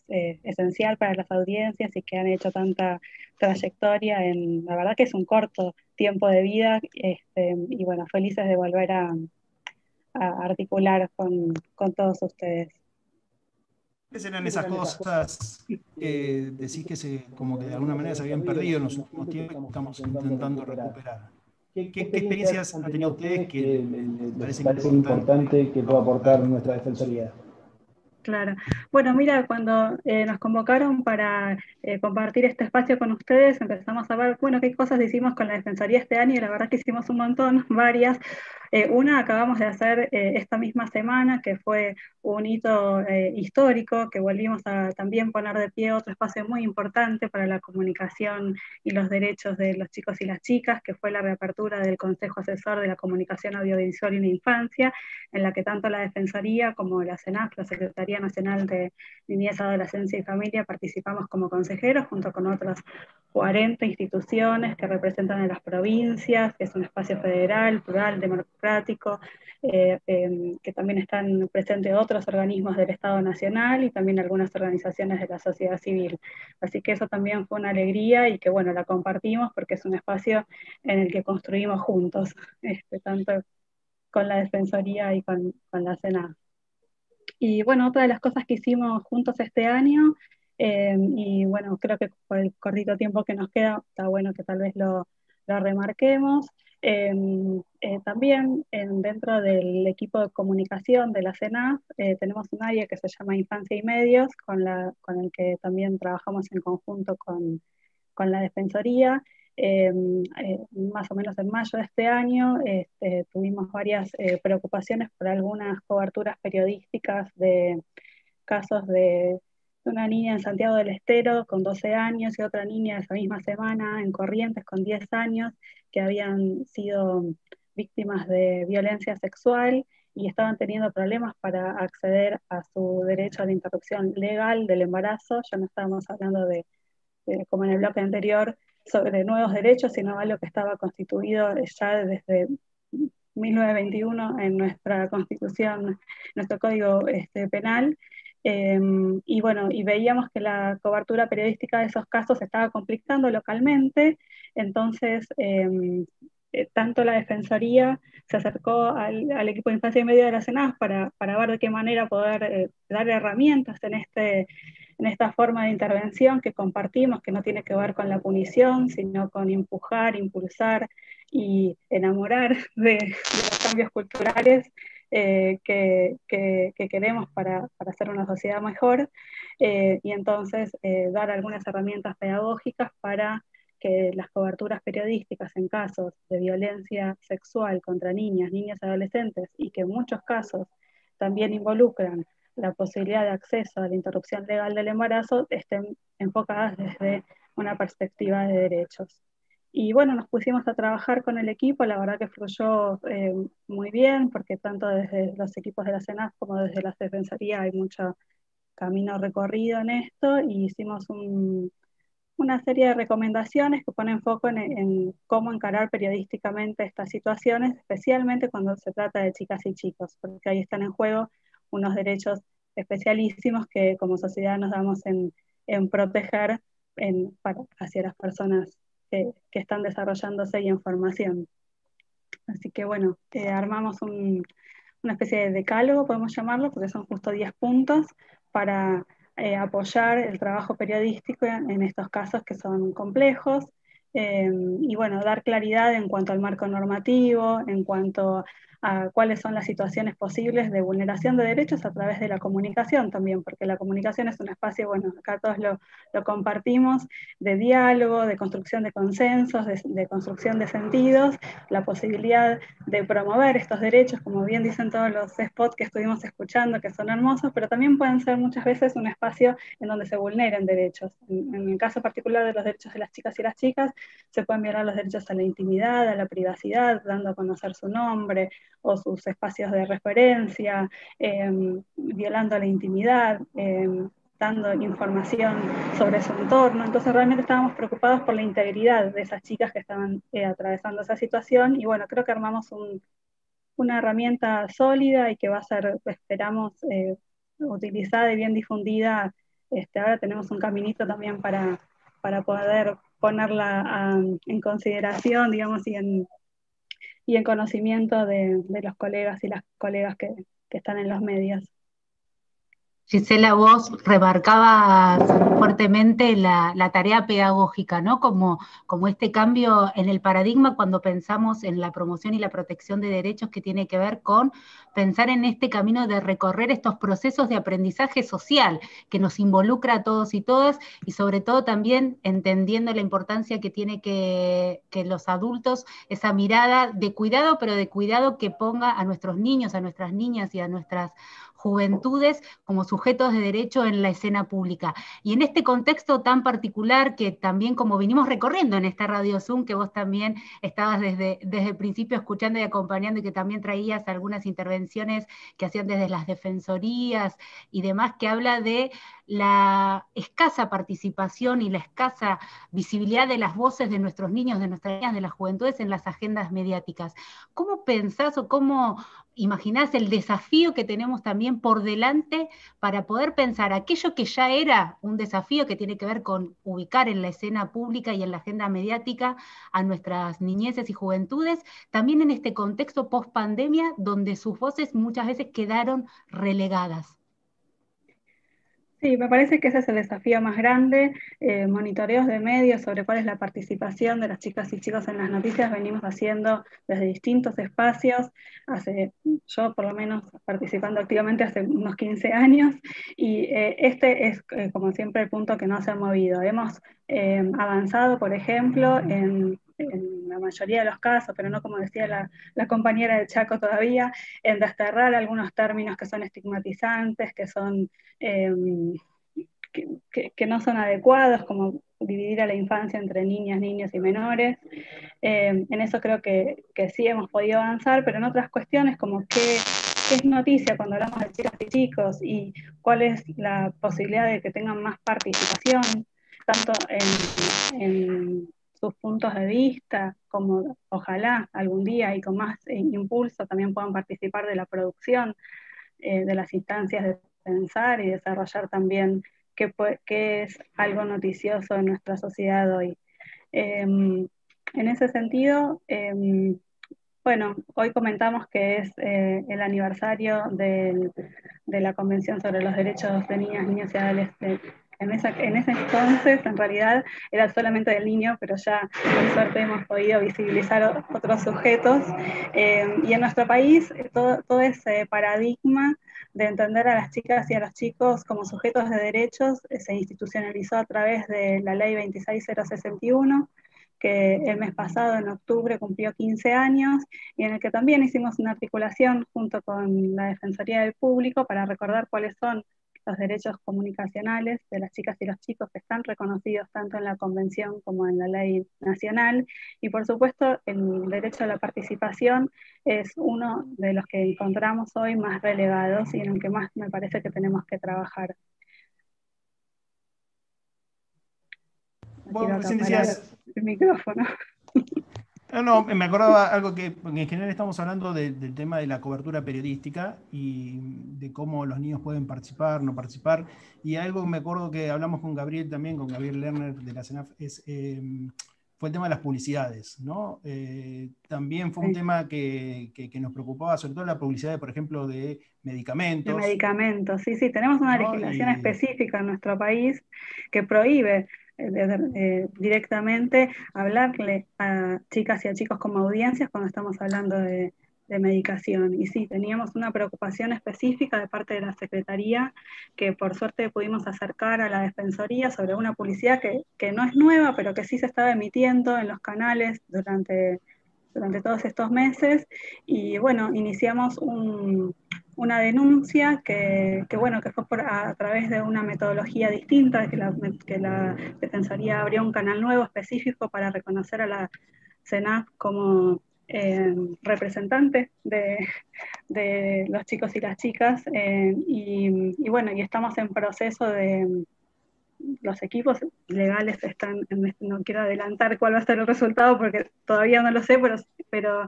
es esencial para las audiencias y que han hecho tanta trayectoria la verdad que es un corto tiempo de vida, y bueno, felices de volver a articular con todos ustedes. ¿Qué serán esas cosas que decís que como que de alguna manera se habían perdido en los últimos tiempos y que estamos intentando recuperar? ¿Qué experiencias han tenido ustedes que les parece importante que pueda aportar nuestra Defensoría? Claro. Bueno, mira, cuando nos convocaron para compartir este espacio con ustedes, empezamos a ver, bueno, qué cosas hicimos con la Defensoría este año, y la verdad que hicimos un montón, varias. Una acabamos de hacer esta misma semana, que fue un hito histórico, que volvimos a también poner de pie otro espacio muy importante para la comunicación y los derechos de los chicos y las chicas, que fue la reapertura del Consejo Asesor de la Comunicación Audiovisual y la Infancia, en la que tanto la Defensoría como la CENAF, la Secretaría Nacional de Niñez, Adolescencia y Familia, participamos como consejeros junto con otras 40 instituciones que representan a las provincias, que es un espacio federal, plural, democrático, que también están presentes otros organismos del Estado Nacional y también algunas organizaciones de la sociedad civil. Así que eso también fue una alegría y que bueno, la compartimos porque es un espacio en el que construimos juntos, tanto con la Defensoría y con la CENAF. Y bueno, otra de las cosas que hicimos juntos este año, y bueno, creo que por el cortito tiempo que nos queda, está bueno que tal vez lo remarquemos. También dentro del equipo de comunicación de la CENAF tenemos un área que se llama Infancia y Medios, con el que también trabajamos en conjunto con la Defensoría. Más o menos en mayo de este año tuvimos varias preocupaciones por algunas coberturas periodísticas de casos de una niña en Santiago del Estero con 12 años y otra niña esa misma semana en Corrientes con 10 años que habían sido víctimas de violencia sexual y estaban teniendo problemas para acceder a su derecho a la interrupción legal del embarazo. Ya no estábamos hablando de como en el bloque anterior, sobre nuevos derechos, sino algo que estaba constituido ya desde 1921 en nuestra Constitución, nuestro Código Penal. Y bueno, y veíamos que la cobertura periodística de esos casos se estaba complicando localmente, entonces tanto la Defensoría se acercó al equipo de Infancia y Medio de la CENAF para ver de qué manera poder dar herramientas en esta forma de intervención que compartimos, que no tiene que ver con la punición, sino con empujar, impulsar y enamorar de los cambios culturales que queremos para hacer una sociedad mejor, y entonces dar algunas herramientas pedagógicas para que las coberturas periodísticas en casos de violencia sexual contra niñas, niños y adolescentes, y que en muchos casos también involucran la posibilidad de acceso a la interrupción legal del embarazo, estén enfocadas desde una perspectiva de derechos. Y bueno, nos pusimos a trabajar con el equipo, la verdad que fluyó muy bien, porque tanto desde los equipos de la CENAF como desde la Defensoría hay mucho camino recorrido en esto, y hicimos una serie de recomendaciones que ponen foco en cómo encarar periodísticamente estas situaciones, especialmente cuando se trata de chicas y chicos, porque ahí están en juego unos derechos especialísimos que como sociedad nos damos en proteger hacia las personas que están desarrollándose y en formación. Así que bueno, armamos una especie de decálogo, podemos llamarlo, porque son justo 10 puntos para apoyar el trabajo periodístico en estos casos que son complejos, y bueno, dar claridad en cuanto al marco normativo, en cuanto a cuáles son las situaciones posibles de vulneración de derechos a través de la comunicación también, porque la comunicación es un espacio, bueno, acá todos lo compartimos, de diálogo, de construcción de consensos, de construcción de sentidos, la posibilidad de promover estos derechos, como bien dicen todos los spots que estuvimos escuchando, que son hermosos, pero también pueden ser muchas veces un espacio en donde se vulneren derechos. En el caso particular de los derechos de las chicas y las chicas, se pueden violar los derechos a la intimidad, a la privacidad, dando a conocer su nombre o sus espacios de referencia, violando la intimidad, dando información sobre su entorno. Entonces realmente estábamos preocupados por la integridad de esas chicas que estaban atravesando esa situación, y bueno, creo que armamos una herramienta sólida y que va a ser, esperamos, utilizada y bien difundida. Ahora tenemos un caminito también para poder ponerla en consideración, digamos, y en conocimiento de los colegas y las colegas que están en los medios. Gisela, vos remarcabas fuertemente la tarea pedagógica, ¿no? Como este cambio en el paradigma cuando pensamos en la promoción y la protección de derechos, que tiene que ver con pensar en este camino de recorrer estos procesos de aprendizaje social que nos involucra a todos y todas, y sobre todo también entendiendo la importancia que tiene que los adultos, esa mirada de cuidado, pero de cuidado que ponga a nuestros niños, a nuestras niñas y a nuestras juventudes como sujetos de derecho en la escena pública. Y en este contexto tan particular que también, como vinimos recorriendo en esta Radio Zoom, que vos también estabas desde el principio escuchando y acompañando, y que también traías algunas intervenciones que hacían desde las defensorías y demás, que habla de la escasa participación y la escasa visibilidad de las voces de nuestros niños, de nuestras niñas, de las juventudes en las agendas mediáticas. ¿Cómo pensás o cómo imaginás el desafío que tenemos también por delante para poder pensar aquello que ya era un desafío que tiene que ver con ubicar en la escena pública y en la agenda mediática a nuestras niñeces y juventudes, también en este contexto post-pandemia donde sus voces muchas veces quedaron relegadas? Sí, me parece que ese es el desafío más grande. Monitoreos de medios sobre cuál es la participación de las chicas y chicos en las noticias venimos haciendo desde distintos espacios, yo por lo menos participando activamente hace unos 15 años, y este es, como siempre, el punto que no se ha movido. Hemos avanzado, por ejemplo, en la mayoría de los casos, pero no, como decía la compañera de Chaco todavía, en desterrar algunos términos que son estigmatizantes, que son que no son adecuados, como dividir a la infancia entre niñas, niños y menores. En eso creo que sí hemos podido avanzar, pero en otras cuestiones como qué es noticia cuando hablamos de chicas y chicos, y cuál es la posibilidad de que tengan más participación, tanto en sus puntos de vista, como ojalá algún día y con más impulso también puedan participar de la producción de las instancias de pensar y desarrollar también qué es algo noticioso en nuestra sociedad hoy. En ese sentido, bueno, hoy comentamos que es el aniversario de la Convención sobre los Derechos de Niñas, Niños y Adolescentes. En ese entonces, en realidad, era solamente del niño, pero ya, por suerte, hemos podido visibilizar otros sujetos. Y en nuestro país, todo ese paradigma de entender a las chicas y a los chicos como sujetos de derechos se institucionalizó a través de la Ley 26061, que el mes pasado, en octubre, cumplió 15 años, y en el que también hicimos una articulación junto con la Defensoría del Público para recordar cuáles son los derechos comunicacionales de las chicas y los chicos que están reconocidos tanto en la Convención como en la ley nacional. Y por supuesto, el derecho a la participación es uno de los que encontramos hoy más relegados y en el que más me parece que tenemos que trabajar. Vos recién decías... el micrófono. No, me acordaba algo que en general estamos hablando del tema de la cobertura periodística y de cómo los niños pueden participar, no participar. Y algo me acuerdo que hablamos con Gabriel también, con Gabriel Lerner de la CENAF, fue el tema de las publicidades, ¿no? También fue un tema que nos preocupaba, sobre todo la publicidad, por ejemplo, de medicamentos. De medicamentos, sí, tenemos una legislación específica en nuestro país que prohíbe directamente hablarle a chicas y a chicos como audiencias cuando estamos hablando de medicación. Y sí, teníamos una preocupación específica de parte de la Secretaría, que por suerte pudimos acercar a la Defensoría sobre una publicidad que no es nueva, pero que sí se estaba emitiendo en los canales durante todos estos meses. Y bueno, iniciamos una denuncia que fue a través de una metodología distinta, que la Defensoría abrió un canal nuevo específico para reconocer a la CENAF como representante de los chicos y las chicas, y estamos en proceso de... Los equipos legales están, no quiero adelantar cuál va a ser el resultado porque todavía no lo sé, pero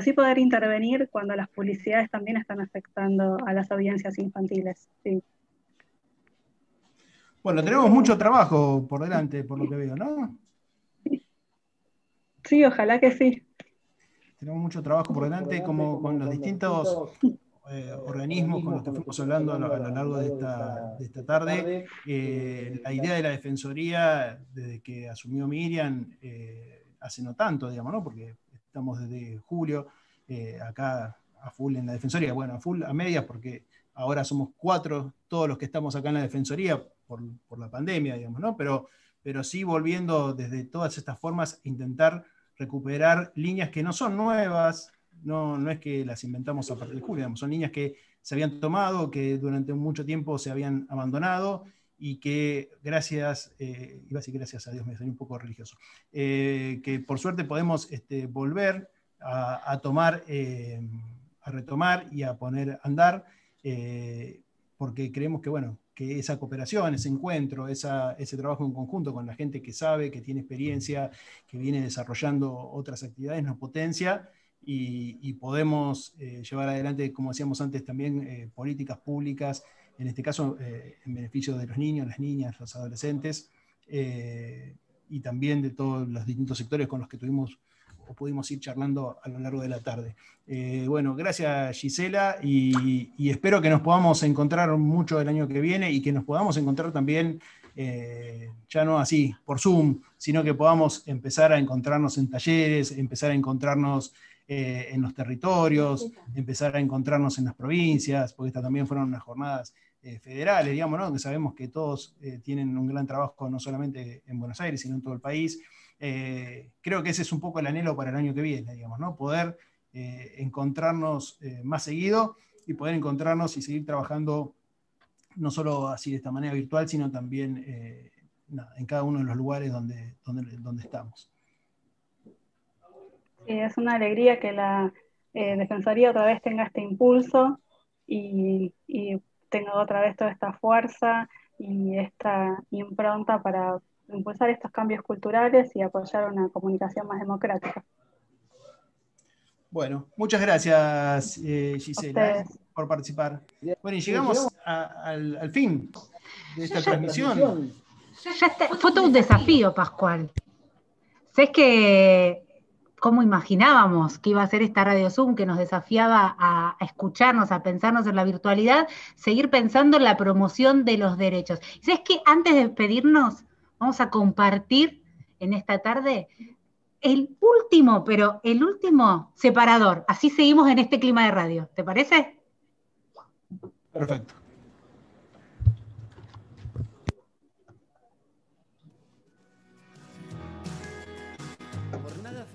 sí poder intervenir cuando las publicidades también están afectando a las audiencias infantiles. Sí. Bueno, tenemos mucho trabajo por delante, por lo que veo, ¿no? Sí, ojalá que sí. Tenemos mucho trabajo por delante, como con los distintos organismos con los que fuimos hablando a lo largo de esta tarde. La idea de la Defensoría, desde que asumió Miriam, hace no tanto, digamos, ¿no? Porque estamos desde julio acá a full en la Defensoría, bueno, a full, a medias, porque ahora somos 4, todos los que estamos acá en la Defensoría, por la pandemia, digamos, ¿no? Pero sí volviendo desde todas estas formas, intentar recuperar líneas que no son nuevas. No es que las inventamos a partir de julio, digamos, son líneas que se habían tomado, que durante mucho tiempo se habían abandonado y que gracias, iba a decir gracias a Dios, me salió un poco religioso, que por suerte podemos volver a tomar, a retomar y a poner a andar, porque creemos que, bueno, que esa cooperación, ese encuentro, ese trabajo en conjunto con la gente que sabe, que tiene experiencia, que viene desarrollando otras actividades, nos potencia. Y podemos llevar adelante, como decíamos antes, también políticas públicas, en este caso en beneficio de los niños, las niñas, los adolescentes, y también de todos los distintos sectores con los que pudimos ir charlando a lo largo de la tarde. Bueno, gracias Gisela, y espero que nos podamos encontrar mucho el año que viene y que nos podamos encontrar también, ya no así por Zoom, sino que podamos empezar a encontrarnos en talleres, empezar a encontrarnos en los territorios, empezar a encontrarnos en las provincias, porque estas también fueron unas jornadas federales, digamos, ¿no? Que sabemos que todos tienen un gran trabajo no solamente en Buenos Aires, sino en todo el país. Creo que ese es un poco el anhelo para el año que viene, digamos, ¿no? Poder encontrarnos más seguido y poder encontrarnos y seguir trabajando no solo así de esta manera virtual, sino también en cada uno de los lugares donde estamos. Es una alegría que la Defensoría otra vez tenga este impulso y tenga otra vez toda esta fuerza y esta impronta para impulsar estos cambios culturales y apoyar una comunicación más democrática. Bueno, muchas gracias Gisela por participar. Bueno, y llegamos al fin de esta transmisión. Fue todo un desafío, Pascual. ¿Sabes que cómo imaginábamos que iba a ser esta Radio Zoom, que nos desafiaba a escucharnos, a pensarnos en la virtualidad, seguir pensando en la promoción de los derechos? ¿Y sabes qué? Antes de despedirnos, vamos a compartir en esta tarde el último separador. Así seguimos en este clima de radio. ¿Te parece? Perfecto.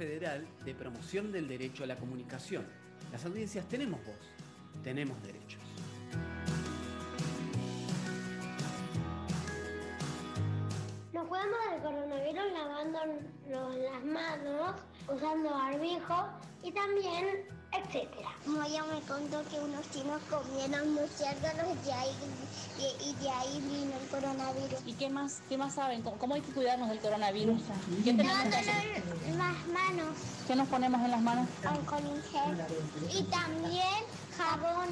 Federal de Promoción del Derecho a la Comunicación. Las audiencias tenemos voz, tenemos derechos. Nos cuidamos del coronavirus lavándonos las manos, usando barbijo y también, etcétera. Maya me contó que unos chinos comieron murciélagos y de ahí vino el coronavirus. ¿Y qué más saben? ¿Cómo hay que cuidarnos del coronavirus? ¿Qué tenemos que hacer? Las manos. ¿Qué nos ponemos en las manos? Alcohol en gel. Y también jabón,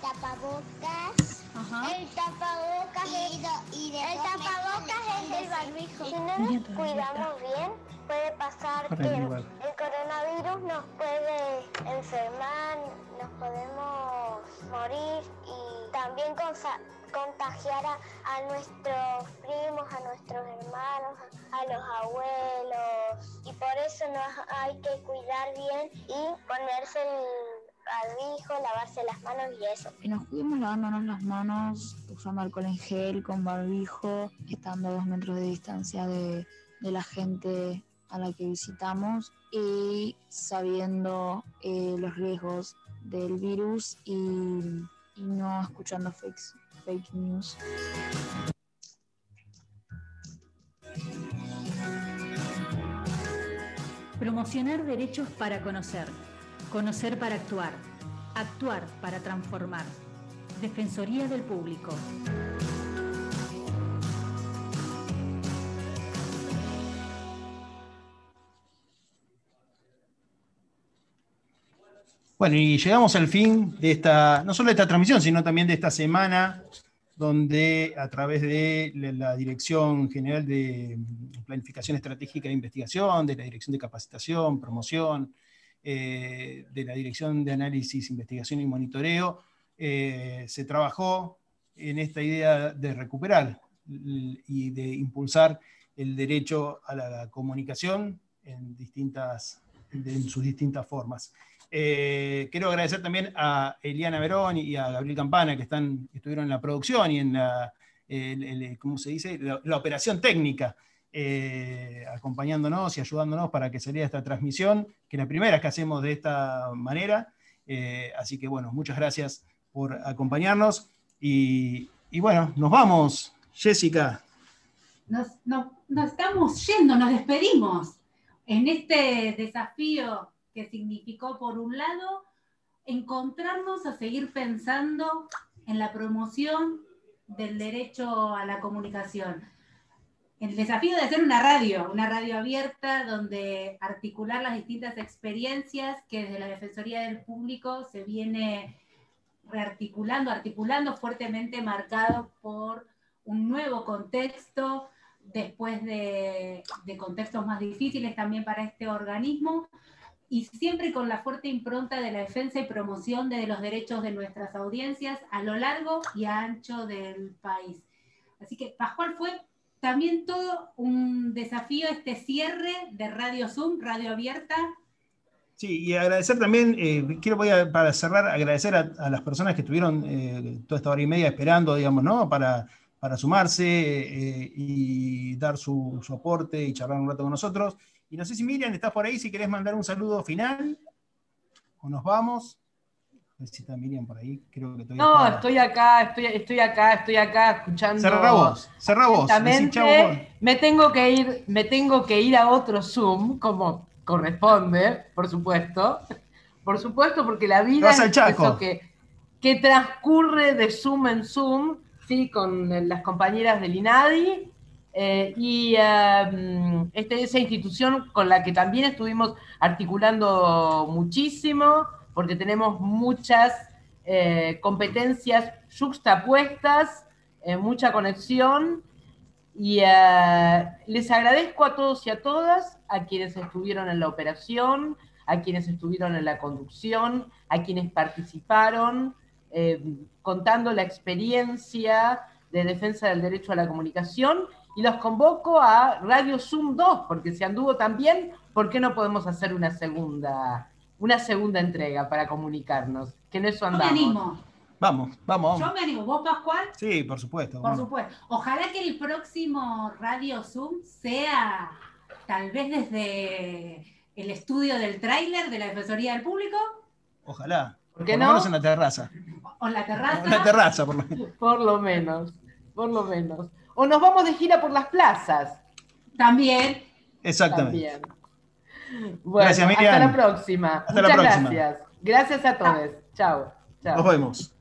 tapabocas. Ajá. El tapabocas es el barbijo. Si no nos cuidamos bien, puede pasar que el coronavirus nos puede enfermar, nos podemos morir y también contagiar a nuestros primos, a nuestros hermanos, a los abuelos. Y por eso nos hay que cuidar bien y ponerse el barbijo, lavarse las manos y eso. Y nos cuidamos lavándonos las manos, usando alcohol en gel, con barbijo, estando a 2 metros de distancia de la gente a la que visitamos y sabiendo los riesgos del virus y no escuchando fake news. Promocionar derechos para conocer. Conocer para actuar. Actuar para transformar. Defensoría del Público. Bueno, y llegamos al fin de esta, no solo de esta transmisión, sino también de esta semana, donde a través de la Dirección General de Planificación Estratégica de Investigación, de la Dirección de Capacitación, Promoción, de la Dirección de Análisis, Investigación y Monitoreo, se trabajó en esta idea de recuperar y de impulsar el derecho a la comunicación en sus distintas formas. Quiero agradecer también a Eliana Verón y a Gabriel Campana, que estuvieron en la producción y en ¿cómo se dice? La operación técnica, acompañándonos y ayudándonos para que saliera esta transmisión, que es la primera que hacemos de esta manera. Así que bueno, muchas gracias por acompañarnos. Y bueno, nos vamos, Jessica. Nos estamos yendo, nos despedimos en este desafío que significó, por un lado, encontrarnos a seguir pensando en la promoción del derecho a la comunicación. El desafío de hacer una radio abierta, donde articular las distintas experiencias que desde la Defensoría del Público se viene articulando fuertemente, marcado por un nuevo contexto, después de contextos más difíciles también para este organismo, y siempre con la fuerte impronta de la defensa y promoción de los derechos de nuestras audiencias a lo largo y ancho del país. Así que, Pascual, fue también todo un desafío este cierre de Radio Zoom, Radio Abierta. Sí, y agradecer también, para cerrar, agradecer a las personas que estuvieron toda esta hora y media esperando, digamos, ¿no? Para sumarse y dar su aporte y charlar un rato con nosotros. Y no sé si Miriam, estás por ahí, si querés mandar un saludo final, o nos vamos. A ver si está Miriam por ahí, creo que no, estoy acá, escuchando. Cerrá vos. Me tengo que ir a otro Zoom, como corresponde, por supuesto, porque la vida es eso que transcurre de Zoom en Zoom, ¿sí? Con las compañeras del INADI, y esa institución con la que también estuvimos articulando muchísimo, porque tenemos muchas competencias yuxtapuestas, mucha conexión, y les agradezco a todos y a todas, a quienes estuvieron en la operación, a quienes estuvieron en la conducción, a quienes participaron, contando la experiencia de defensa del derecho a la comunicación, y los convoco a Radio Zoom 2, porque si anduvo tan bien, ¿por qué no podemos hacer una segunda entrega para comunicarnos? Que en eso andamos. Yo me animo. Vamos. Yo me animo. ¿Vos, Pascual? Sí, por supuesto. Por supuesto. Ojalá que el próximo Radio Zoom sea tal vez desde el estudio del tráiler de la Defensoría del Público. Ojalá. ¿Por qué lo no? menos en la terraza. O en la terraza. En la terraza, por lo menos. Por lo menos, por lo menos. O nos vamos de gira por las plazas. También. Exactamente. También. Bueno, gracias, Miriam. hasta la próxima. Hasta Muchas la próxima. gracias. Gracias a todos. Chao. Chao. Nos vemos.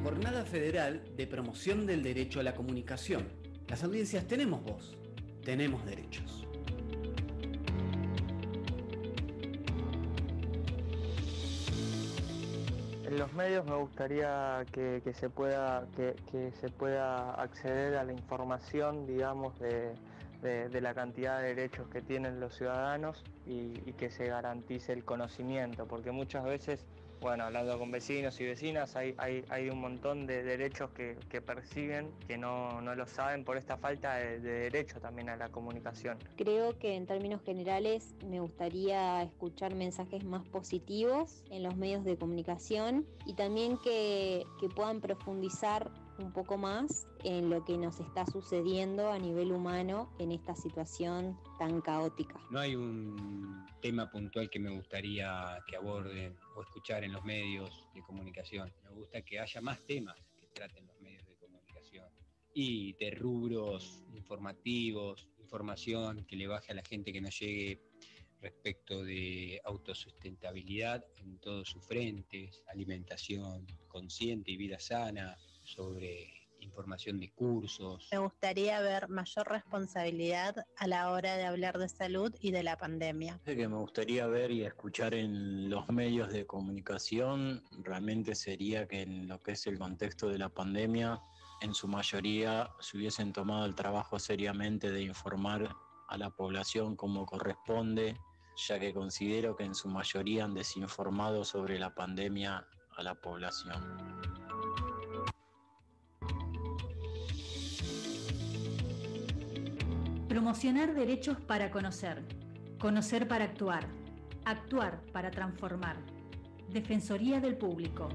Jornada Federal de Promoción del Derecho a la Comunicación. Las audiencias tenemos voz, tenemos derechos. En los medios me gustaría que se pueda acceder a la información, digamos, de la cantidad de derechos que tienen los ciudadanos y que se garantice el conocimiento, porque muchas veces, bueno, hablando con vecinos y vecinas, hay un montón de derechos que persiguen, que no lo saben por esta falta de derecho también a la comunicación. Creo que en términos generales me gustaría escuchar mensajes más positivos en los medios de comunicación y también que puedan profundizar un poco más en lo que nos está sucediendo a nivel humano en esta situación tan caótica. No hay un tema puntual que me gustaría que aborden o escuchar en los medios de comunicación. Me gusta que haya más temas que traten los medios de comunicación y de rubros informativos, información que le baje a la gente, que no llegue respecto de autosustentabilidad en todos sus frentes, alimentación consciente y vida sana, sobre información de cursos. Me gustaría ver mayor responsabilidad a la hora de hablar de salud y de la pandemia. Lo que me gustaría ver y escuchar en los medios de comunicación realmente sería que en lo que es el contexto de la pandemia, en su mayoría se hubiesen tomado el trabajo seriamente de informar a la población como corresponde, ya que considero que en su mayoría han desinformado sobre la pandemia a la población. Promocionar derechos para conocer, conocer para actuar, actuar para transformar. Defensoría del Público.